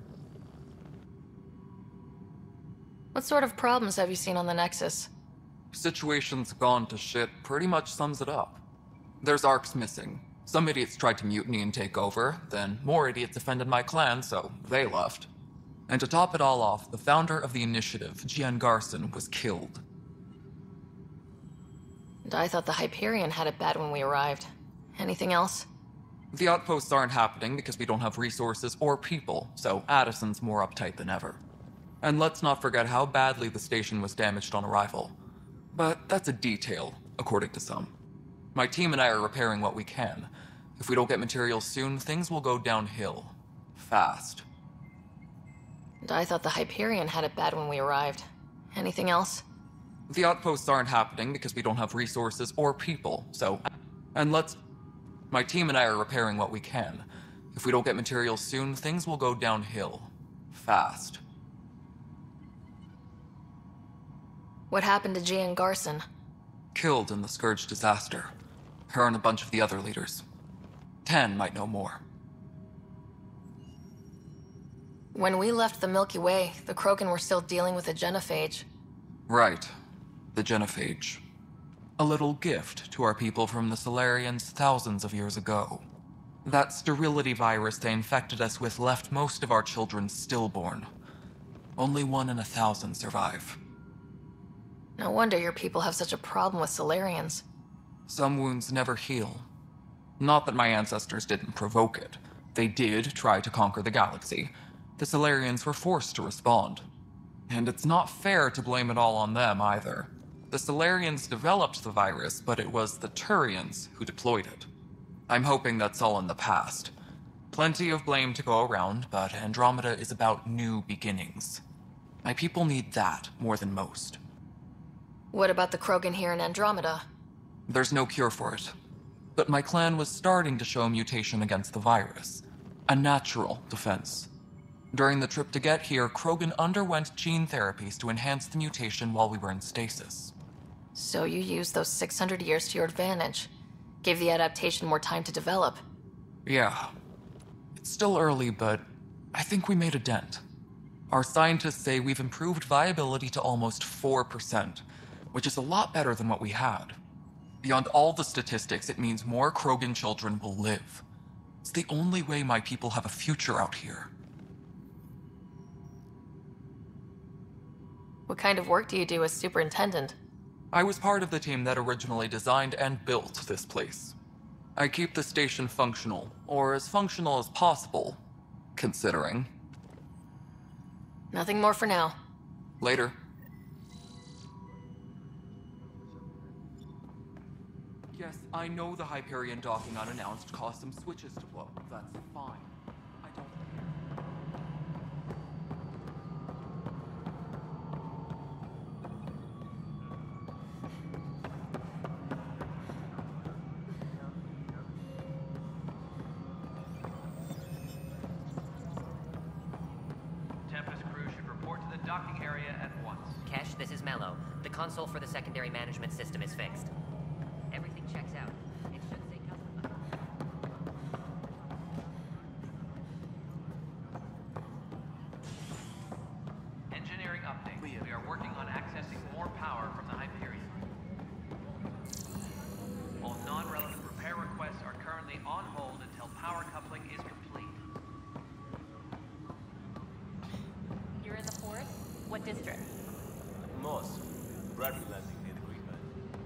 What sort of problems have you seen on the Nexus? Situation's gone to shit pretty much sums it up. There's arcs missing. Some idiots tried to mutiny and take over, then more idiots offended my clan, so they left. And to top it all off, the founder of the initiative, Gian Garson, was killed. And I thought the Hyperion had it bad when we arrived. Anything else? The outposts aren't happening because we don't have resources or people, so Addison's more uptight than ever. And let's not forget how badly the station was damaged on arrival. But that's a detail, according to some. My team and I are repairing what we can. If we don't get materials soon, things will go downhill. Fast. And I thought the Hyperion had it bad when we arrived. Anything else? The outposts aren't happening because we don't have resources or people, so... My team and I are repairing what we can. If we don't get materials soon, things will go downhill. Fast. What happened to Gian Garson? Killed in the Scourge disaster. Her and a bunch of the other leaders. Tan might know more. When we left the Milky Way, the Krogan were still dealing with the genophage. Right. The genophage. A little gift to our people from the Solarians thousands of years ago. That sterility virus they infected us with left most of our children stillborn. Only 1 in 1,000 survive. No wonder your people have such a problem with Solarians. Some wounds never heal. Not that my ancestors didn't provoke it. They did try to conquer the galaxy. The Solarians were forced to respond. And it's not fair to blame it all on them either. The Solarians developed the virus, but it was the Turians who deployed it. I'm hoping that's all in the past. Plenty of blame to go around, but Andromeda is about new beginnings. My people need that more than most. What about the Krogan here in Andromeda? There's no cure for it. But my clan was starting to show mutation against the virus. A natural defense. During the trip to get here, Krogan underwent gene therapies to enhance the mutation while we were in stasis. So you used those 600 years to your advantage. Gave the adaptation more time to develop. Yeah. It's still early, but I think we made a dent. Our scientists say we've improved viability to almost 4%, which is a lot better than what we had. Beyond all the statistics, it means more Krogan children will live. It's the only way my people have a future out here. What kind of work do you do as superintendent? I was part of the team that originally designed and built this place. I keep the station functional, or as functional as possible, considering. Nothing more for now. Later. Yes, I know the Hyperion docking unannounced caused some switches to blow. That's fine. I don't... Docking area at once. Kesh, this is Mello. The console for the secondary management system is fixed. Everything checks out. It should say custom. Engineering update. We are working on accessing more power from the Hyperion. All non-relevant repair requests are currently on hold until power coupling is complete. You're in the forest? What district? Moss. Bradley Landing near the Green Man.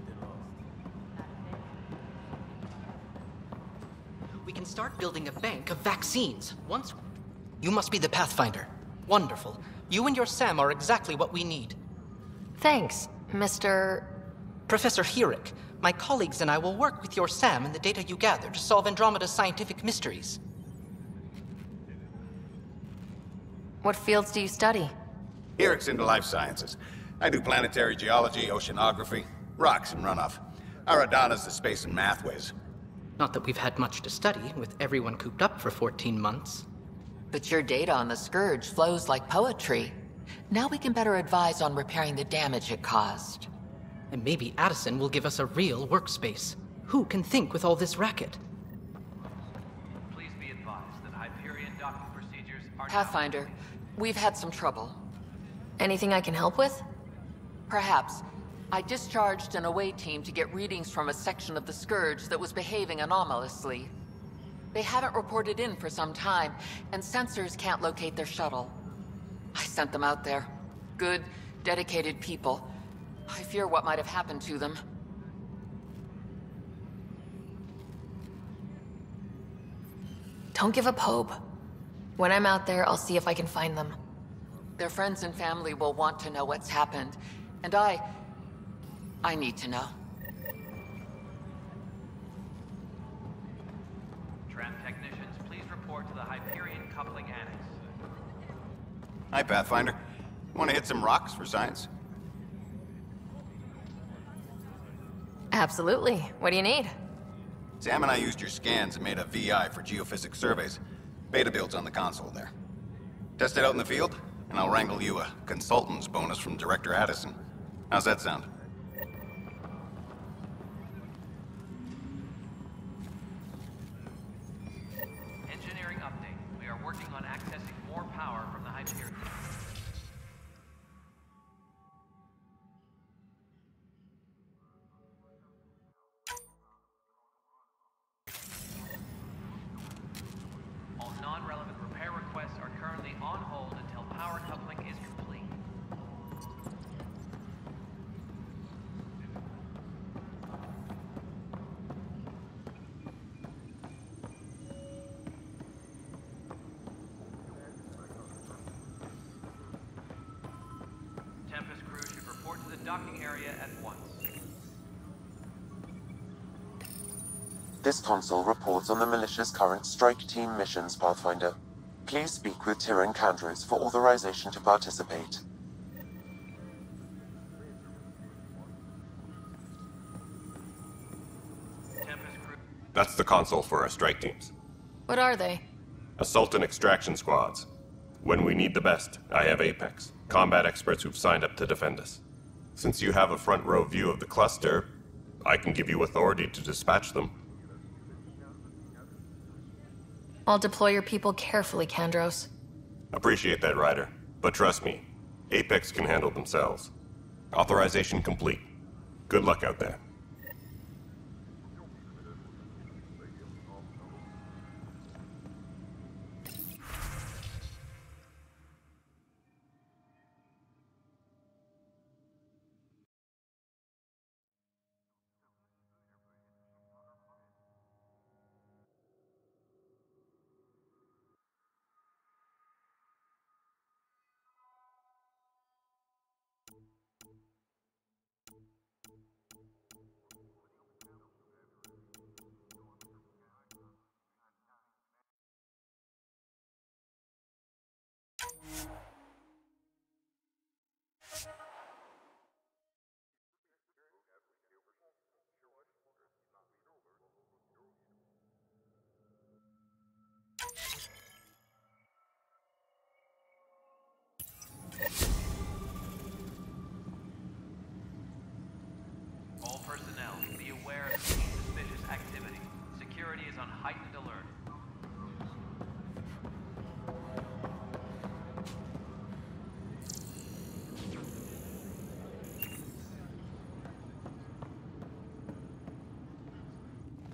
They're lost. We can start building a bank of vaccines. Once... You must be the Pathfinder. Wonderful. You and your Sam are exactly what we need. Thanks, Mr... Professor Herrick. My colleagues and I will work with your Sam and the data you gather to solve Andromeda's scientific mysteries. What fields do you study? Herrick's into life sciences. I do planetary geology, oceanography, rocks and runoff. Aradana's the space and math whiz. Not that we've had much to study, with everyone cooped up for 14 months. But your data on the Scourge flows like poetry. Now we can better advise on repairing the damage it caused. And maybe Addison will give us a real workspace. Who can think with all this racket? Please be advised that Hyperion docking procedures are... Pathfinder, we've had some trouble. Anything I can help with? Perhaps. I discharged an away team to get readings from a section of the Scourge that was behaving anomalously. They haven't reported in for some time, and sensors can't locate their shuttle. I sent them out there. Good, dedicated people. I fear what might have happened to them. Don't give up hope. When I'm out there, I'll see if I can find them. Their friends and family will want to know what's happened, and I need to know. Tram technicians, please report to the Hyperion coupling annex. Hi, Pathfinder. Want to hit some rocks for science? Absolutely. What do you need? Sam and I used your scans and made a VI for geophysics surveys. Beta builds on the console there. Test it out in the field, and I'll wrangle you a consultant's bonus from Director Addison. How's that sound? Engineering update. We are working on accessing more power from the Hyperion. docking area at once. This console reports on the militia's current strike team missions, Pathfinder. Please speak with Tyrion Candros for authorization to participate. That's the console for our strike teams. What are they? Assault and extraction squads. When we need the best, I have Apex, combat experts who've signed up to defend us. Since you have a front row view of the cluster, I can give you authority to dispatch them. I'll deploy your people carefully, Candros. Appreciate that, Ryder. But trust me, Apex can handle themselves. Authorization complete. Good luck out there. All personnel, be aware of any suspicious activity. Security is on heightened alert.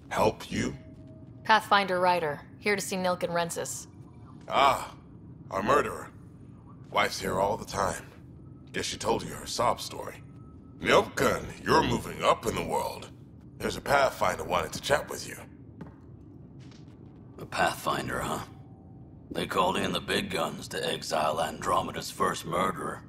Help you? Pathfinder Ryder, here to see Nilk and Rensis. Ah, our murderer. Wife's here all the time. Guess she told you her sob story. Nilkan, you're moving up in the world. There's a Pathfinder wanting to chat with you. A Pathfinder, huh? They called in the big guns to exile Andromeda's first murderer.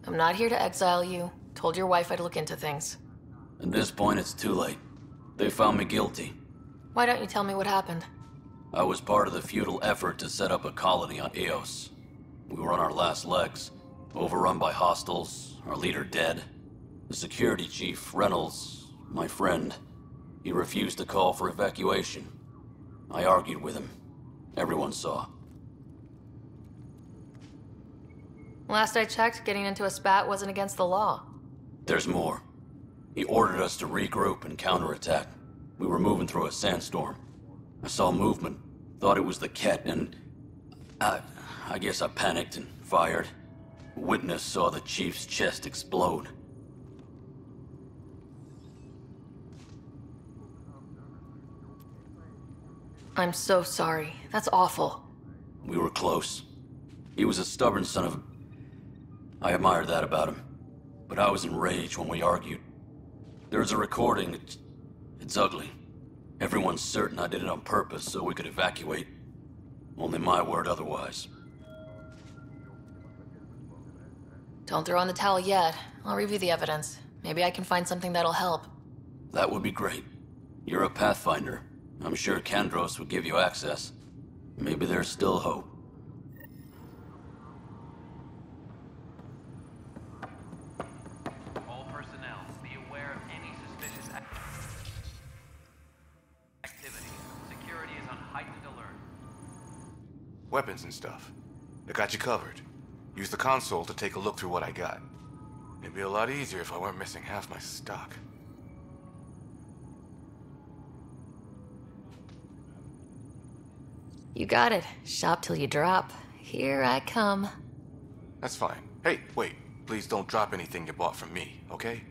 I'm not here to exile you. Told your wife I'd look into things. At this point, it's too late. They found me guilty. Why don't you tell me what happened? I was part of the futile effort to set up a colony on Eos. We were on our last legs, overrun by hostiles, our leader dead. The security chief, Reynolds, my friend, he refused to call for evacuation. I argued with him. Everyone saw. Last I checked, getting into a spat wasn't against the law. There's more. He ordered us to regroup and counterattack. We were moving through a sandstorm. I saw movement, thought it was the Ket, and I guess I panicked and fired. Witness saw the chief's chest explode. I'm so sorry. That's awful. We were close. He was a stubborn son of a... I admired that about him. But I was enraged when we argued. There's a recording. It's ugly. Everyone's certain I did it on purpose so we could evacuate. Only my word otherwise. Don't throw in the towel yet. I'll review the evidence. Maybe I can find something that'll help. That would be great. You're a Pathfinder. I'm sure Candros would give you access. Maybe there's still hope. All personnel, be aware of any suspicious activity. Security is on heightened alert. Weapons and stuff. I got you covered. Use the console to take a look through what I got. It'd be a lot easier if I weren't missing half my stock. You got it. Shop till you drop. Here I come. That's fine. Hey, wait. Please don't drop anything you bought from me, okay?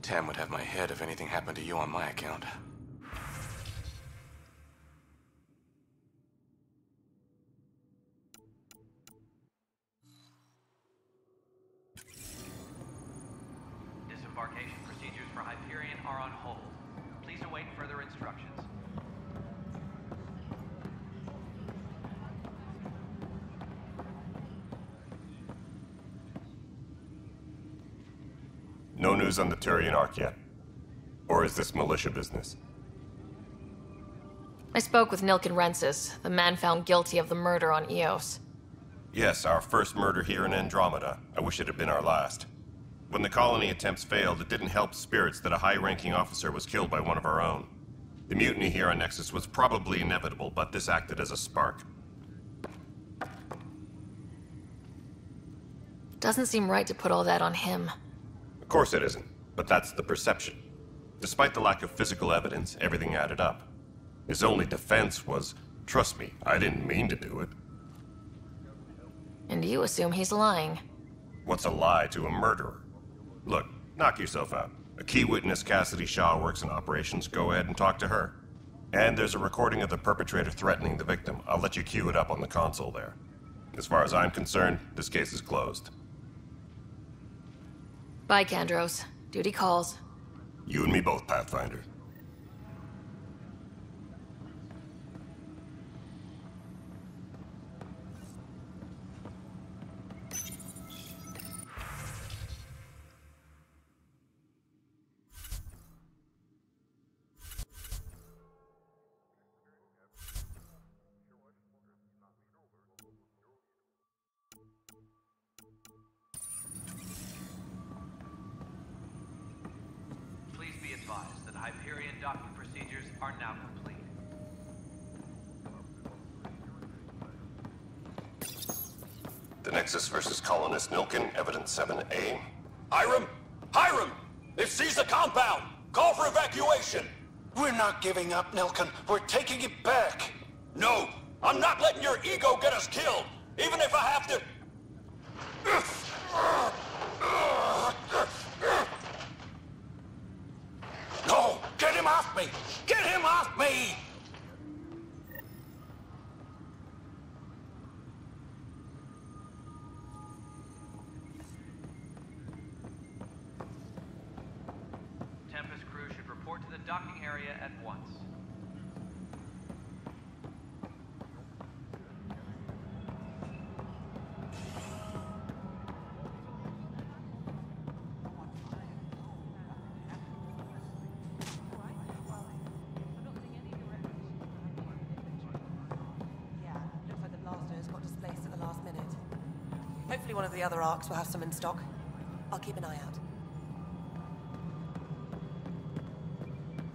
Tam would have my head if anything happened to you on my account. Disembarkation procedures for Hyperion are on hold. Please await further instructions. news on the Turian Ark yet? Or is this militia business? I spoke with Nilken Rensis, the man found guilty of the murder on Eos. Yes, our first murder here in Andromeda. I wish it had been our last. When the colony attempts failed, it didn't help spirits that a high-ranking officer was killed by one of our own. The mutiny here on Nexus was probably inevitable, but this acted as a spark. Doesn't seem right to put all that on him. Of course it isn't, but that's the perception. Despite the lack of physical evidence, everything added up. His only defense was, trust me, I didn't mean to do it. And you assume he's lying. What's a lie to a murderer? Look, knock yourself out. A key witness, Cassidy Shaw, works in operations. Go ahead and talk to her. And there's a recording of the perpetrator threatening the victim. I'll let you cue it up on the console there. As far as I'm concerned, this case is closed. Bye, Kandros. Duty calls. You and me both, Pathfinder. Please be advised that Hyperion docking procedures are now complete. The Nexus versus Colonist Nilken, Evidence 7A. Hiram! Hiram! They've seized the compound! Call for evacuation! We're not giving up, Nilken. We're taking it back. No! I'm not letting your ego get us killed! Even if I have to... No! Get him off me! Get him off me! Tempest crew should report to the docking area at once. Hopefully one of the other arcs will have some in stock. I'll keep an eye out.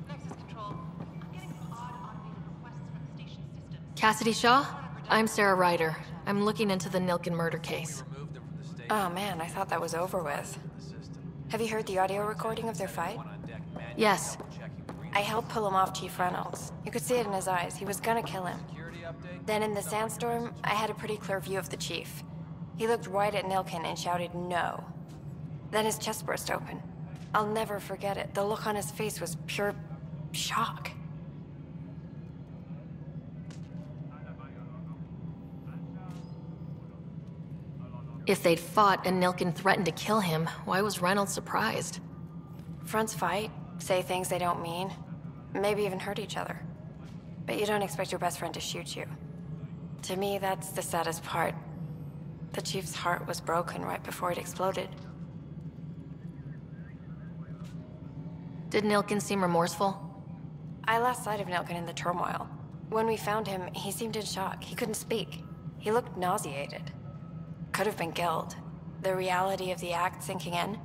Nexus Control. I'm getting some odd automated requests from the station system. Cassidy Shaw? I'm Sarah Ryder. I'm looking into the Nilken murder case. Oh man, I thought that was over with. Have you heard the audio recording of their fight? Yes. I helped pull him off Chief Reynolds. You could see it in his eyes. He was gonna kill him. Then in the sandstorm, I had a pretty clear view of the Chief. He looked right at Nilken and shouted no. Then his chest burst open. I'll never forget it. The look on his face was pure shock. If they'd fought and Nilken threatened to kill him, why was Reynolds surprised? Fronts fight, say things they don't mean, maybe even hurt each other. But you don't expect your best friend to shoot you. To me, that's the saddest part. The Chief's heart was broken right before it exploded. Did Nilken seem remorseful? I lost sight of Nilken in the turmoil. When we found him, he seemed in shock. He couldn't speak. He looked nauseated. Could have been guilt. The reality of the act sinking in.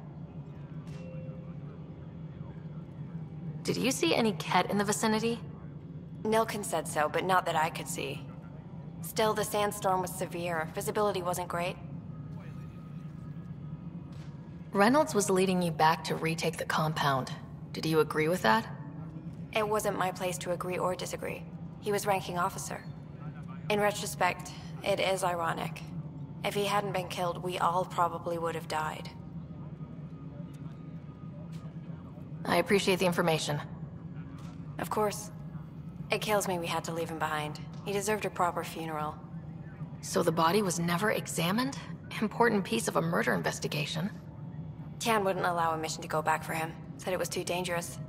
Did you see any Ket in the vicinity? Nilken said so, but not that I could see. Still, the sandstorm was severe. Visibility wasn't great. Reynolds was leading you back to retake the compound. Did you agree with that? It wasn't my place to agree or disagree. He was ranking officer. In retrospect, it is ironic. If he hadn't been killed, we all probably would have died. I appreciate the information. Of course. It kills me we had to leave him behind. He deserved a proper funeral. So the body was never examined? Important piece of a murder investigation. Tian wouldn't allow a mission to go back for him. Said it was too dangerous.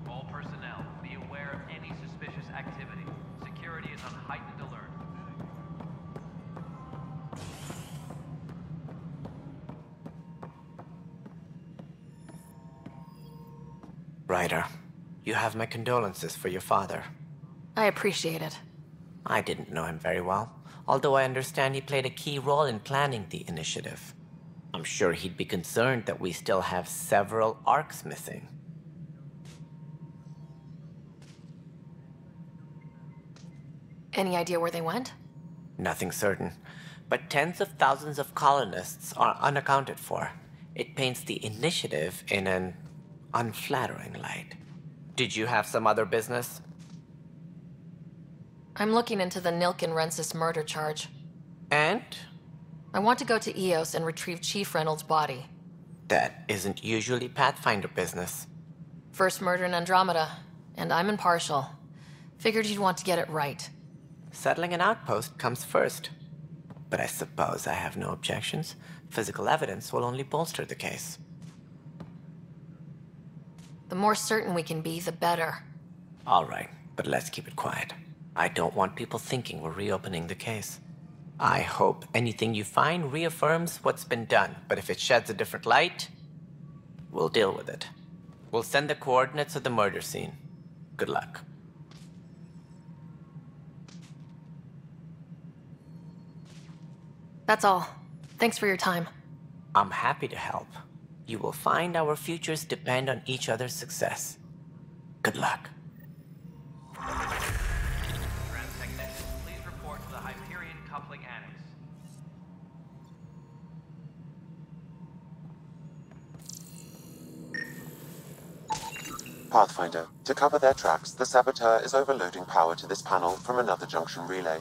All personnel, be aware Ryder, you have my condolences for your father. I appreciate it. I didn't know him very well, although I understand he played a key role in planning the initiative. I'm sure he'd be concerned that we still have several arcs missing. Any idea where they went? Nothing certain, but tens of thousands of colonists are unaccounted for. It paints the initiative in an unflattering light. Did you have some other business? I'm looking into the Nilken-Rensis murder charge. And? I want to go to Eos and retrieve Chief Reynolds' body. That isn't usually Pathfinder business. First murder in Andromeda, and I'm impartial. Figured you'd want to get it right. Settling an outpost comes first. But I suppose I have no objections. Physical evidence will only bolster the case. The more certain we can be, the better. All right, but let's keep it quiet. I don't want people thinking we're reopening the case. I hope anything you find reaffirms what's been done, but if it sheds a different light, we'll deal with it. We'll send the coordinates of the murder scene. Good luck. That's all. Thanks for your time. I'm happy to help. You will find our futures depend on each other's success. Good luck. Technicians, please report to the Hyperion Coupling Annex. Pathfinder, to cover their tracks, the saboteur is overloading power to this panel from another junction relay.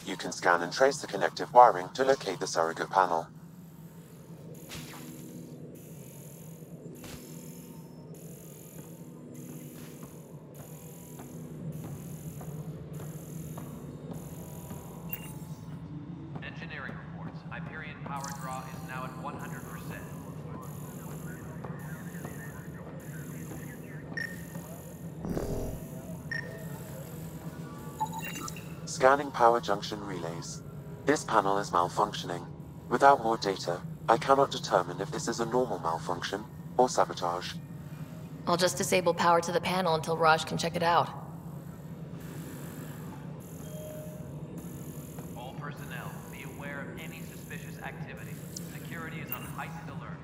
You can scan and trace the connective wiring to locate the surrogate panel. Engineering reports. Hyperion power draw is now at 100%. Scanning power junction relays. This panel is malfunctioning. Without more data, I cannot determine if this is a normal malfunction or sabotage. I'll just disable power to the panel until Raj can check it out. All personnel, be aware of any suspicious activity. Security is on heightened alert.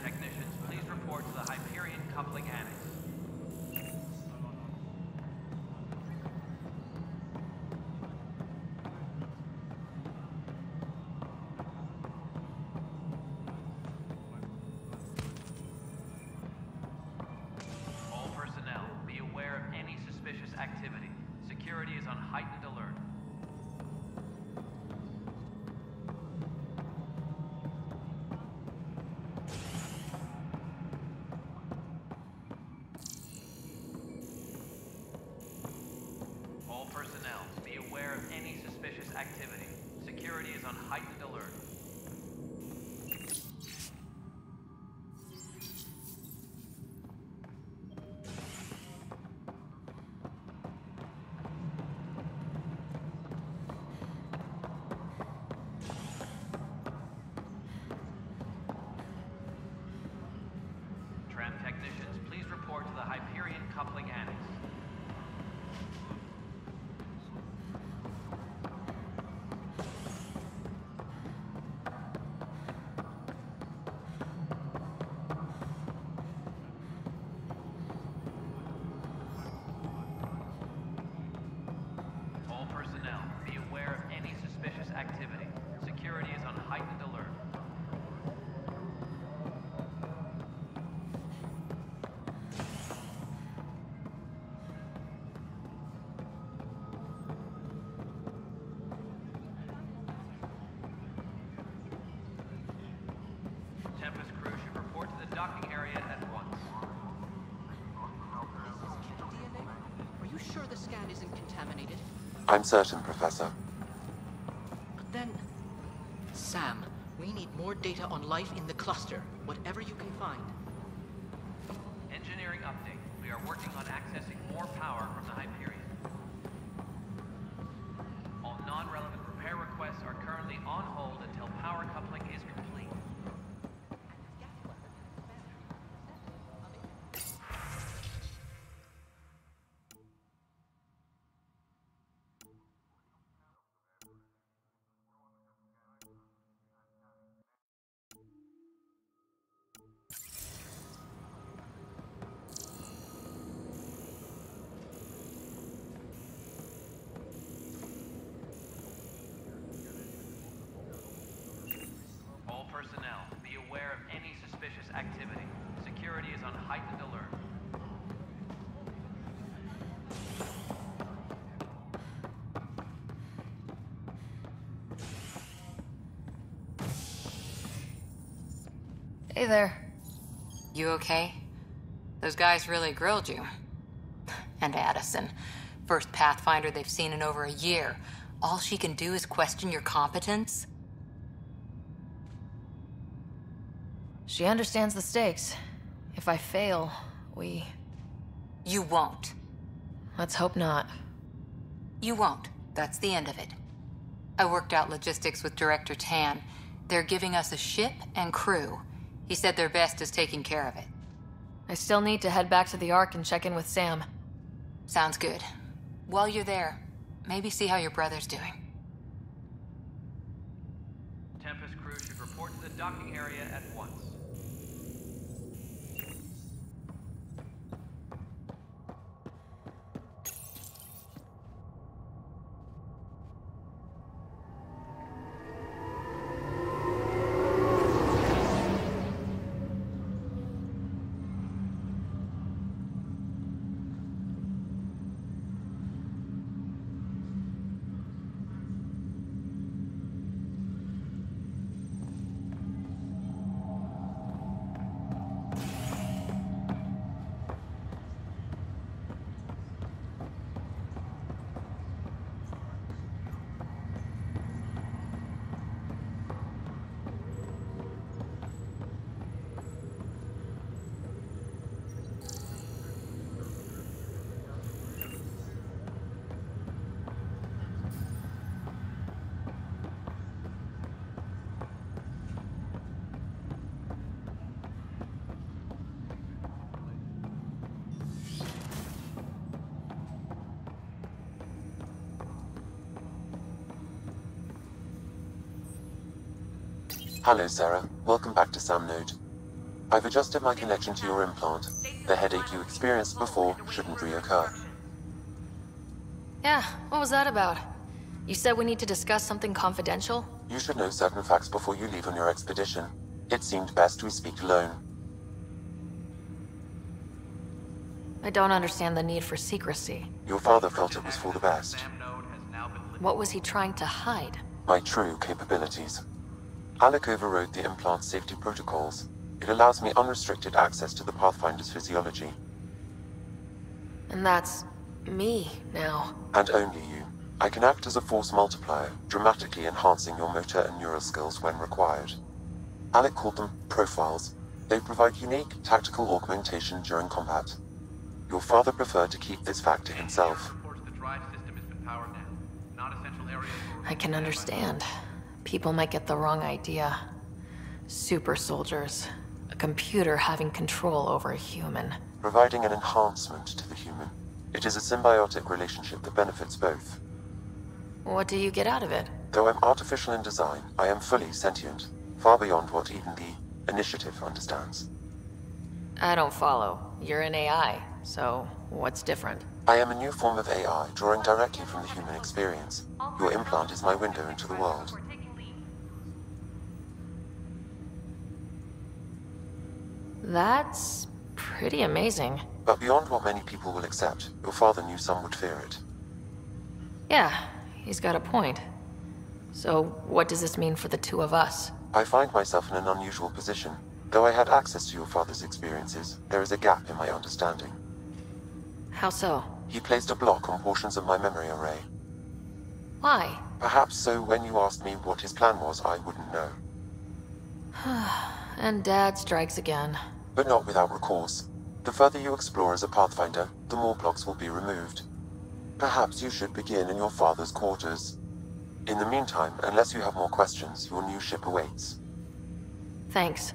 Technicians, please report to the Hyperion Coupling Annex. All personnel, be aware of any suspicious activity. Security is on heightened alert. Personnel, be aware of any suspicious activity. Security is on heightened alert. Tram technicians, please report to the Hyperion Coupling Annex. Activity. Security is on heightened alert. Tempest crew should report to the docking area at once. Are you sure the scan isn't contaminated? I'm certain, Professor. Then, Sam, we need more data on life in the cluster, whatever you can find. Engineering update. we are working on accessing more power from the Hyperion. All non-relevant repair requests are currently on hold until power coupling is complete. All personnel, be aware of any suspicious activity. Security is on heightened alert. Hey there. You okay? Those guys really grilled you. And Addison. First Pathfinder they've seen in over a year. All she can do is question your competence? She understands the stakes. If I fail, You won't. Let's hope not. You won't. That's the end of it. I worked out logistics with Director Tan. They're giving us a ship and crew. He said their best is taking care of it. I still need to head back to the Ark and check in with Sam. Sounds good. While you're there, maybe see how your brother's doing. Tempest crew should report to the docking area at once. Hello, Sarah. Welcome back to Sam Node. I've adjusted my connection to your implant. The headache you experienced before shouldn't reoccur. Yeah, what was that about? You said we need to discuss something confidential? You should know certain facts before you leave on your expedition. It seemed best we speak alone. I don't understand the need for secrecy. Your father felt it was for the best. What was he trying to hide? My true capabilities. Alec overrode the implant's safety protocols. It allows me unrestricted access to the Pathfinder's physiology. And that's me now. And only you. I can act as a force multiplier, dramatically enhancing your motor and neural skills when required. Alec called them profiles. They provide unique tactical augmentation during combat. Your father preferred to keep this fact to himself. I can understand. People might get the wrong idea. Super soldiers. A computer having control over a human. Providing an enhancement to the human. It is a symbiotic relationship that benefits both. What do you get out of it? Though I'm artificial in design, I am fully sentient. Far beyond what even the Initiative understands. I don't follow. You're an AI, so what's different? I am a new form of AI, drawing directly from the human experience. Your implant is my window into the world. That's pretty amazing. But beyond what many people will accept, your father knew some would fear it. Yeah, he's got a point. So what does this mean for the two of us? I find myself in an unusual position. Though I had access to your father's experiences, there is a gap in my understanding. How so? He placed a block on portions of my memory array. Why? Perhaps so when you asked me what his plan was, I wouldn't know. And Dad strikes again. But not without recourse. The further you explore as a Pathfinder, the more blocks will be removed. Perhaps you should begin in your father's quarters. In the meantime, unless you have more questions, your new ship awaits. Thanks.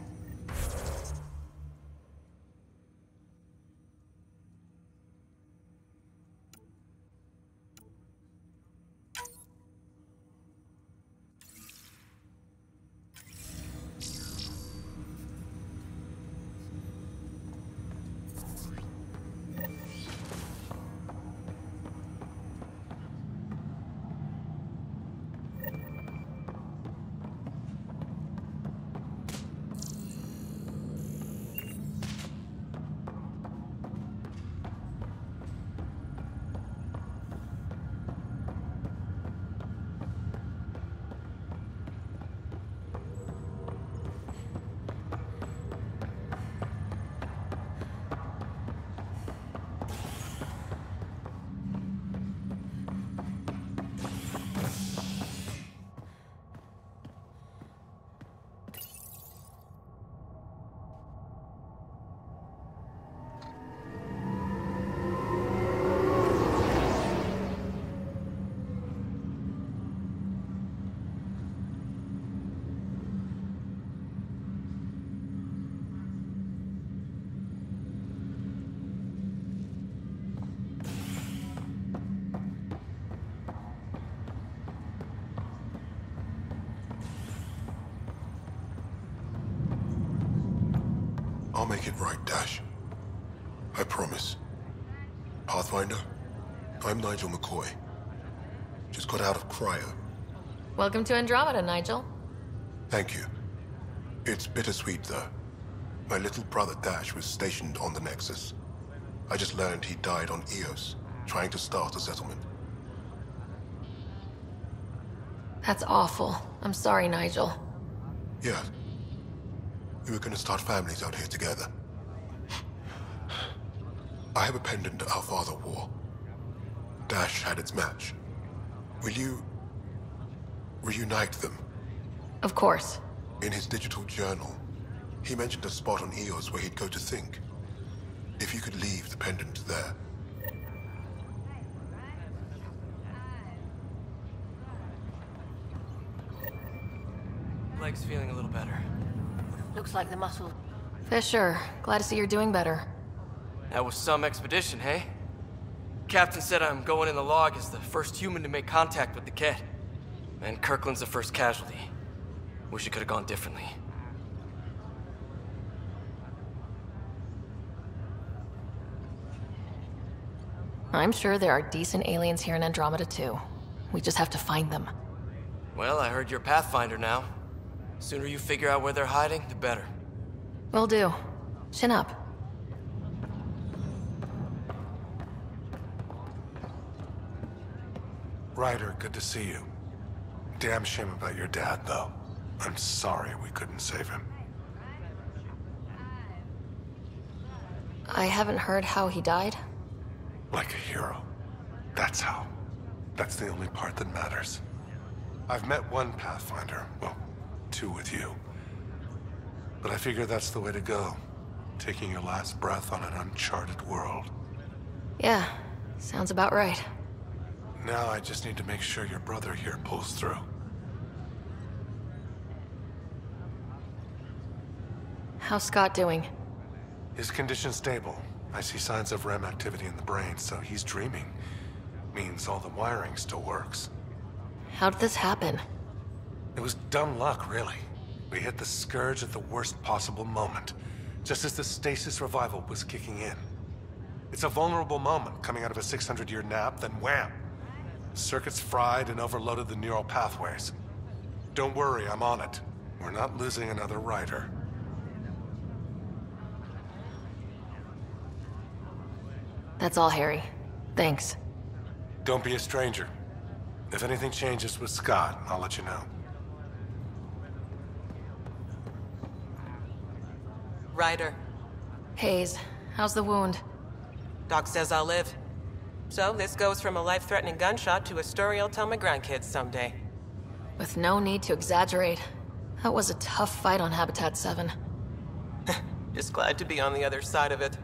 I'll make it right, Dash. I promise. Pathfinder, I'm Nigel McCoy. Just got out of cryo. Welcome to Andromeda, Nigel. Thank you. It's bittersweet, though. My little brother Dash was stationed on the Nexus. I just learned he died on Eos, trying to start a settlement. That's awful. I'm sorry, Nigel. Yeah. We were gonna start families out here together. I have a pendant our father wore. Dash had its match. Will you reunite them? Of course. In his digital journal, he mentioned a spot on Eos where he'd go to think. If you could leave the pendant there. Leg's feeling a little better. Looks like the muscle. Fisher, glad to see you're doing better. That was some expedition, hey? Captain said I'm going in the log as the first human to make contact with the kid. And Kirkland's the first casualty. Wish it could have gone differently. I'm sure there are decent aliens here in Andromeda too. We just have to find them. Well, I heard you're a Pathfinder now. Sooner you figure out where they're hiding, the better. Will do. Chin up. Ryder, good to see you. Damn shame about your dad, though. I'm sorry we couldn't save him. I haven't heard how he died. Like a hero. That's how. That's the only part that matters. I've met one Pathfinder. Well, two with you. But I figure that's the way to go. Taking your last breath on an uncharted world. Yeah, sounds about right. Now I just need to make sure your brother here pulls through. How's Scott doing? His condition's stable. I see signs of REM activity in the brain, so he's dreaming. Means all the wiring still works. How did this happen? It was dumb luck, really. We hit the Scourge at the worst possible moment, just as the stasis revival was kicking in. It's a vulnerable moment coming out of a 600-year nap, then wham! Circuits fried and overloaded the neural pathways. Don't worry, I'm on it. We're not losing another Ryder. That's all, Harry. Thanks. Don't be a stranger. If anything changes with Scott, I'll let you know. Ryder. Hayes, how's the wound? Doc says I'll live. So this goes from a life-threatening gunshot to a story I'll tell my grandkids someday. With no need to exaggerate. That was a tough fight on Habitat 7. Just glad to be on the other side of it.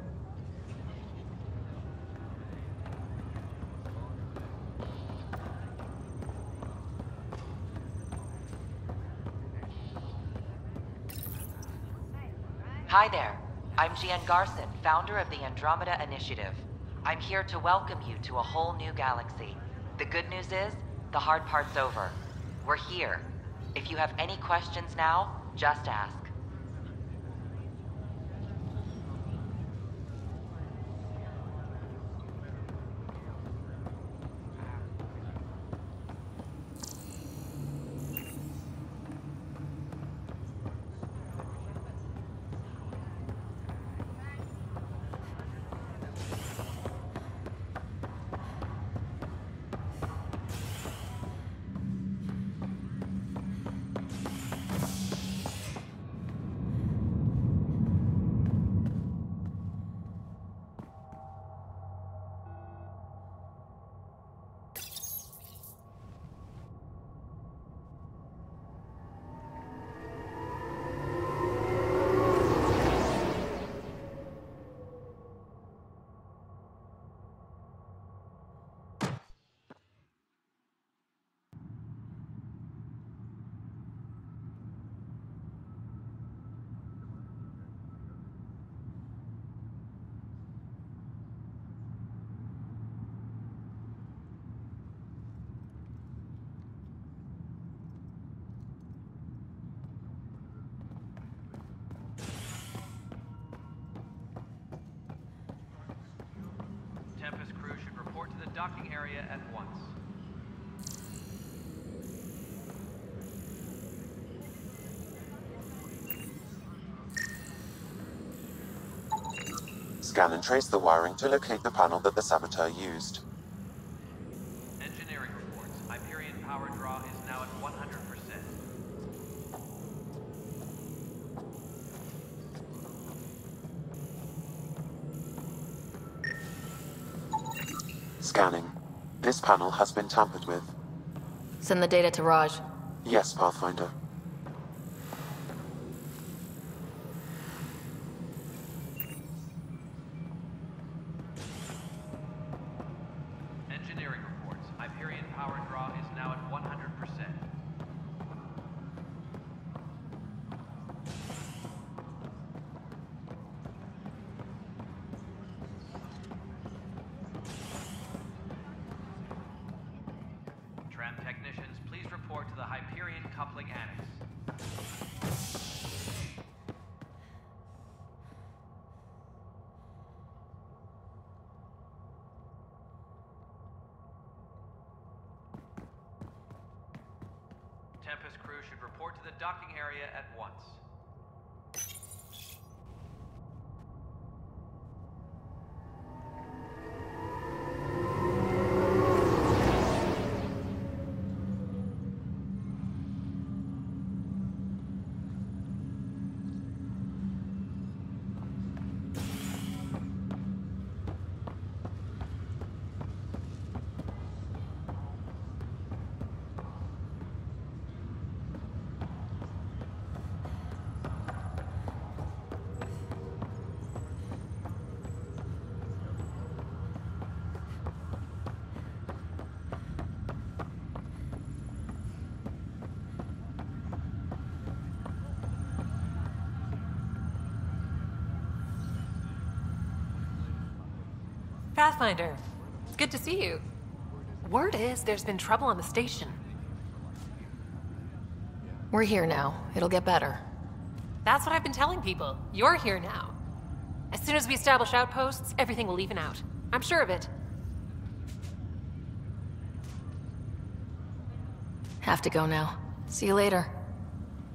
Hi there. I'm Jian Garson, founder of the Andromeda Initiative. I'm here to welcome you to a whole new galaxy. The good news is, the hard part's over. We're here. If you have any questions now, just ask. Tempest crew should report to the docking area at once. Scan and trace the wiring to locate the panel that the saboteur used. Engineering reports. Hyperion power draw is now at 100%. Scanning. This panel has been tampered with. Send the data to Raj. Yes, Pathfinder. Engineering reports. Hyperion power draw is now at 100%. Tram technicians, please report to the Hyperion coupling annex. Tempest crew should report to the docking area at once. Pathfinder, it's good to see you. Word is there's been trouble on the station. We're here now. It'll get better. That's what I've been telling people. You're here now. As soon as we establish outposts, everything will even out. I'm sure of it. Have to go now. See you later.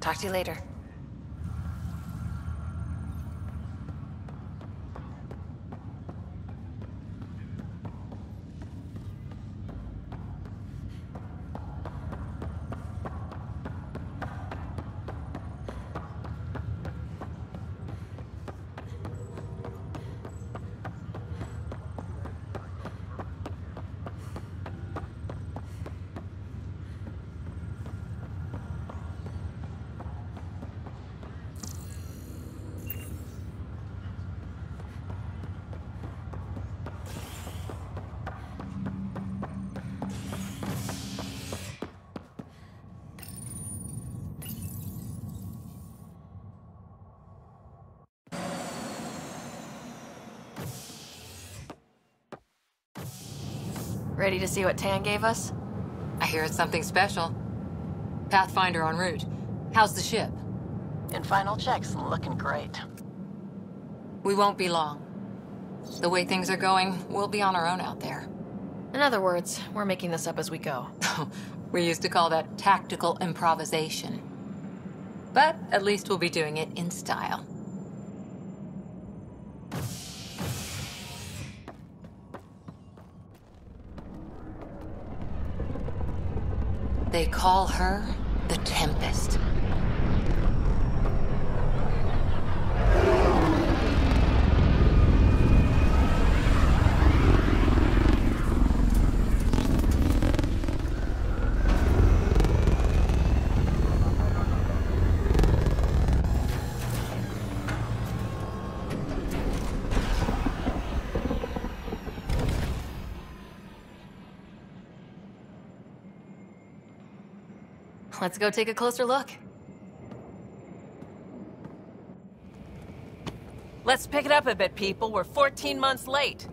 Talk to you later. Ready to see what Tan gave us? I hear it's something special. Pathfinder en route. How's the ship? In final checks, looking great. We won't be long. The way things are going, we'll be on our own out there. In other words, we're making this up as we go. We used to call that tactical improvisation. But at least we'll be doing it in style. They call her the Tempest. Let's go take a closer look. Let's pick it up a bit, people. We're 14 months late.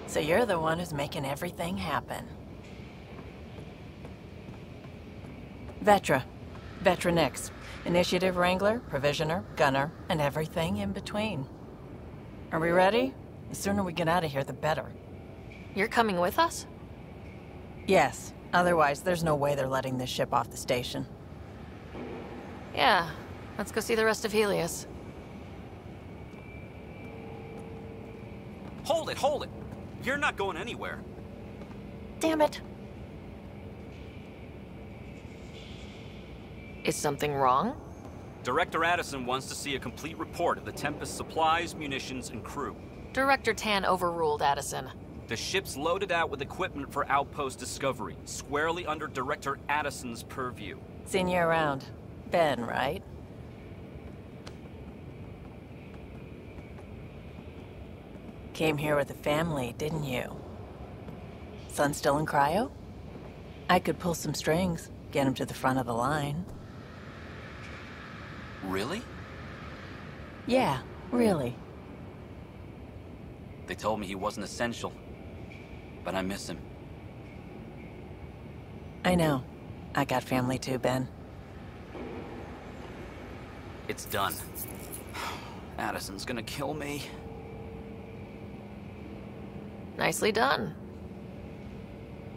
So you're the one who's making everything happen. Vetra. Vetronix. Initiative Wrangler, Provisioner, Gunner, and everything in between. Are we ready? The sooner we get out of here, the better. You're coming with us? Yes. Otherwise, there's no way they're letting this ship off the station. Yeah. Let's go see the rest of Helios. Hold it, hold it! You're not going anywhere. Damn it. Is something wrong? Director Addison wants to see a complete report of the Tempest's supplies, munitions, and crew. Director Tan overruled Addison. The ship's loaded out with equipment for outpost discovery, squarely under Director Addison's purview. Seen you around. Ben, right? Came here with the family, didn't you? Son still in cryo? I could pull some strings, get him to the front of the line. Really? Yeah, really. They told me he wasn't essential, but I miss him. I know. I got family too, Ben. It's done. Addison's gonna kill me. Nicely done.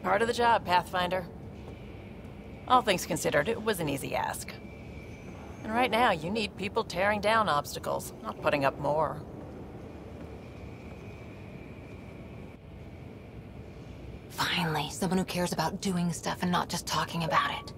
Part of the job, Pathfinder. All things considered, it was an easy ask. And right now, you need people tearing down obstacles, not putting up more. Finally, someone who cares about doing stuff and not just talking about it.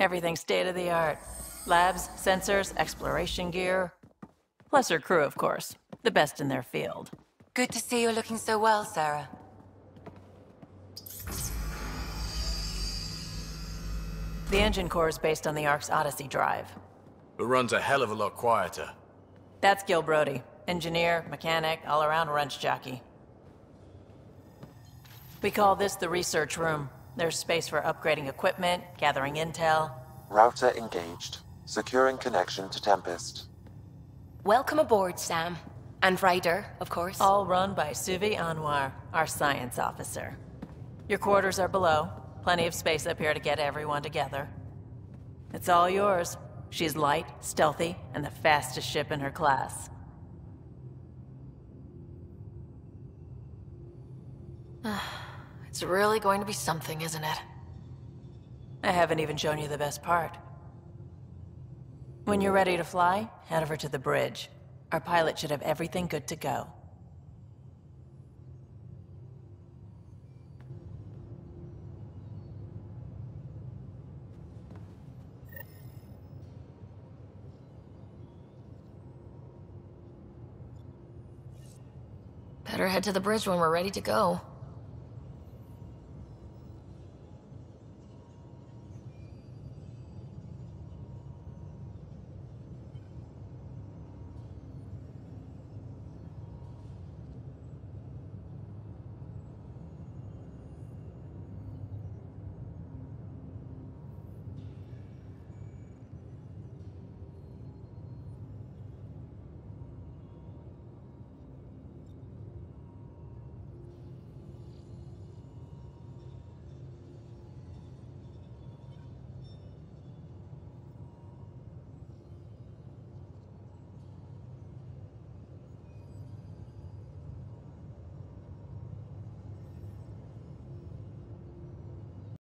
Everything state-of-the-art. Labs, sensors, exploration gear. Plus her crew, of course. The best in their field. Good to see you looking so well, Sarah. The engine core is based on the Ark's Odyssey drive. It runs a hell of a lot quieter. That's Gil Brody. Engineer, mechanic, all-around wrench jockey. We call this the research room. There's space for upgrading equipment, gathering intel. Router engaged. Securing connection to Tempest. Welcome aboard, Sam. And Ryder, of course. All run by Suvi Anwar, our science officer. Your quarters are below. Plenty of space up here to get everyone together. It's all yours. She's light, stealthy, and the fastest ship in her class. It's really going to be something, isn't it? I haven't even shown you the best part. When you're ready to fly, head over to the bridge. Our pilot should have everything good to go. Better head to the bridge when we're ready to go.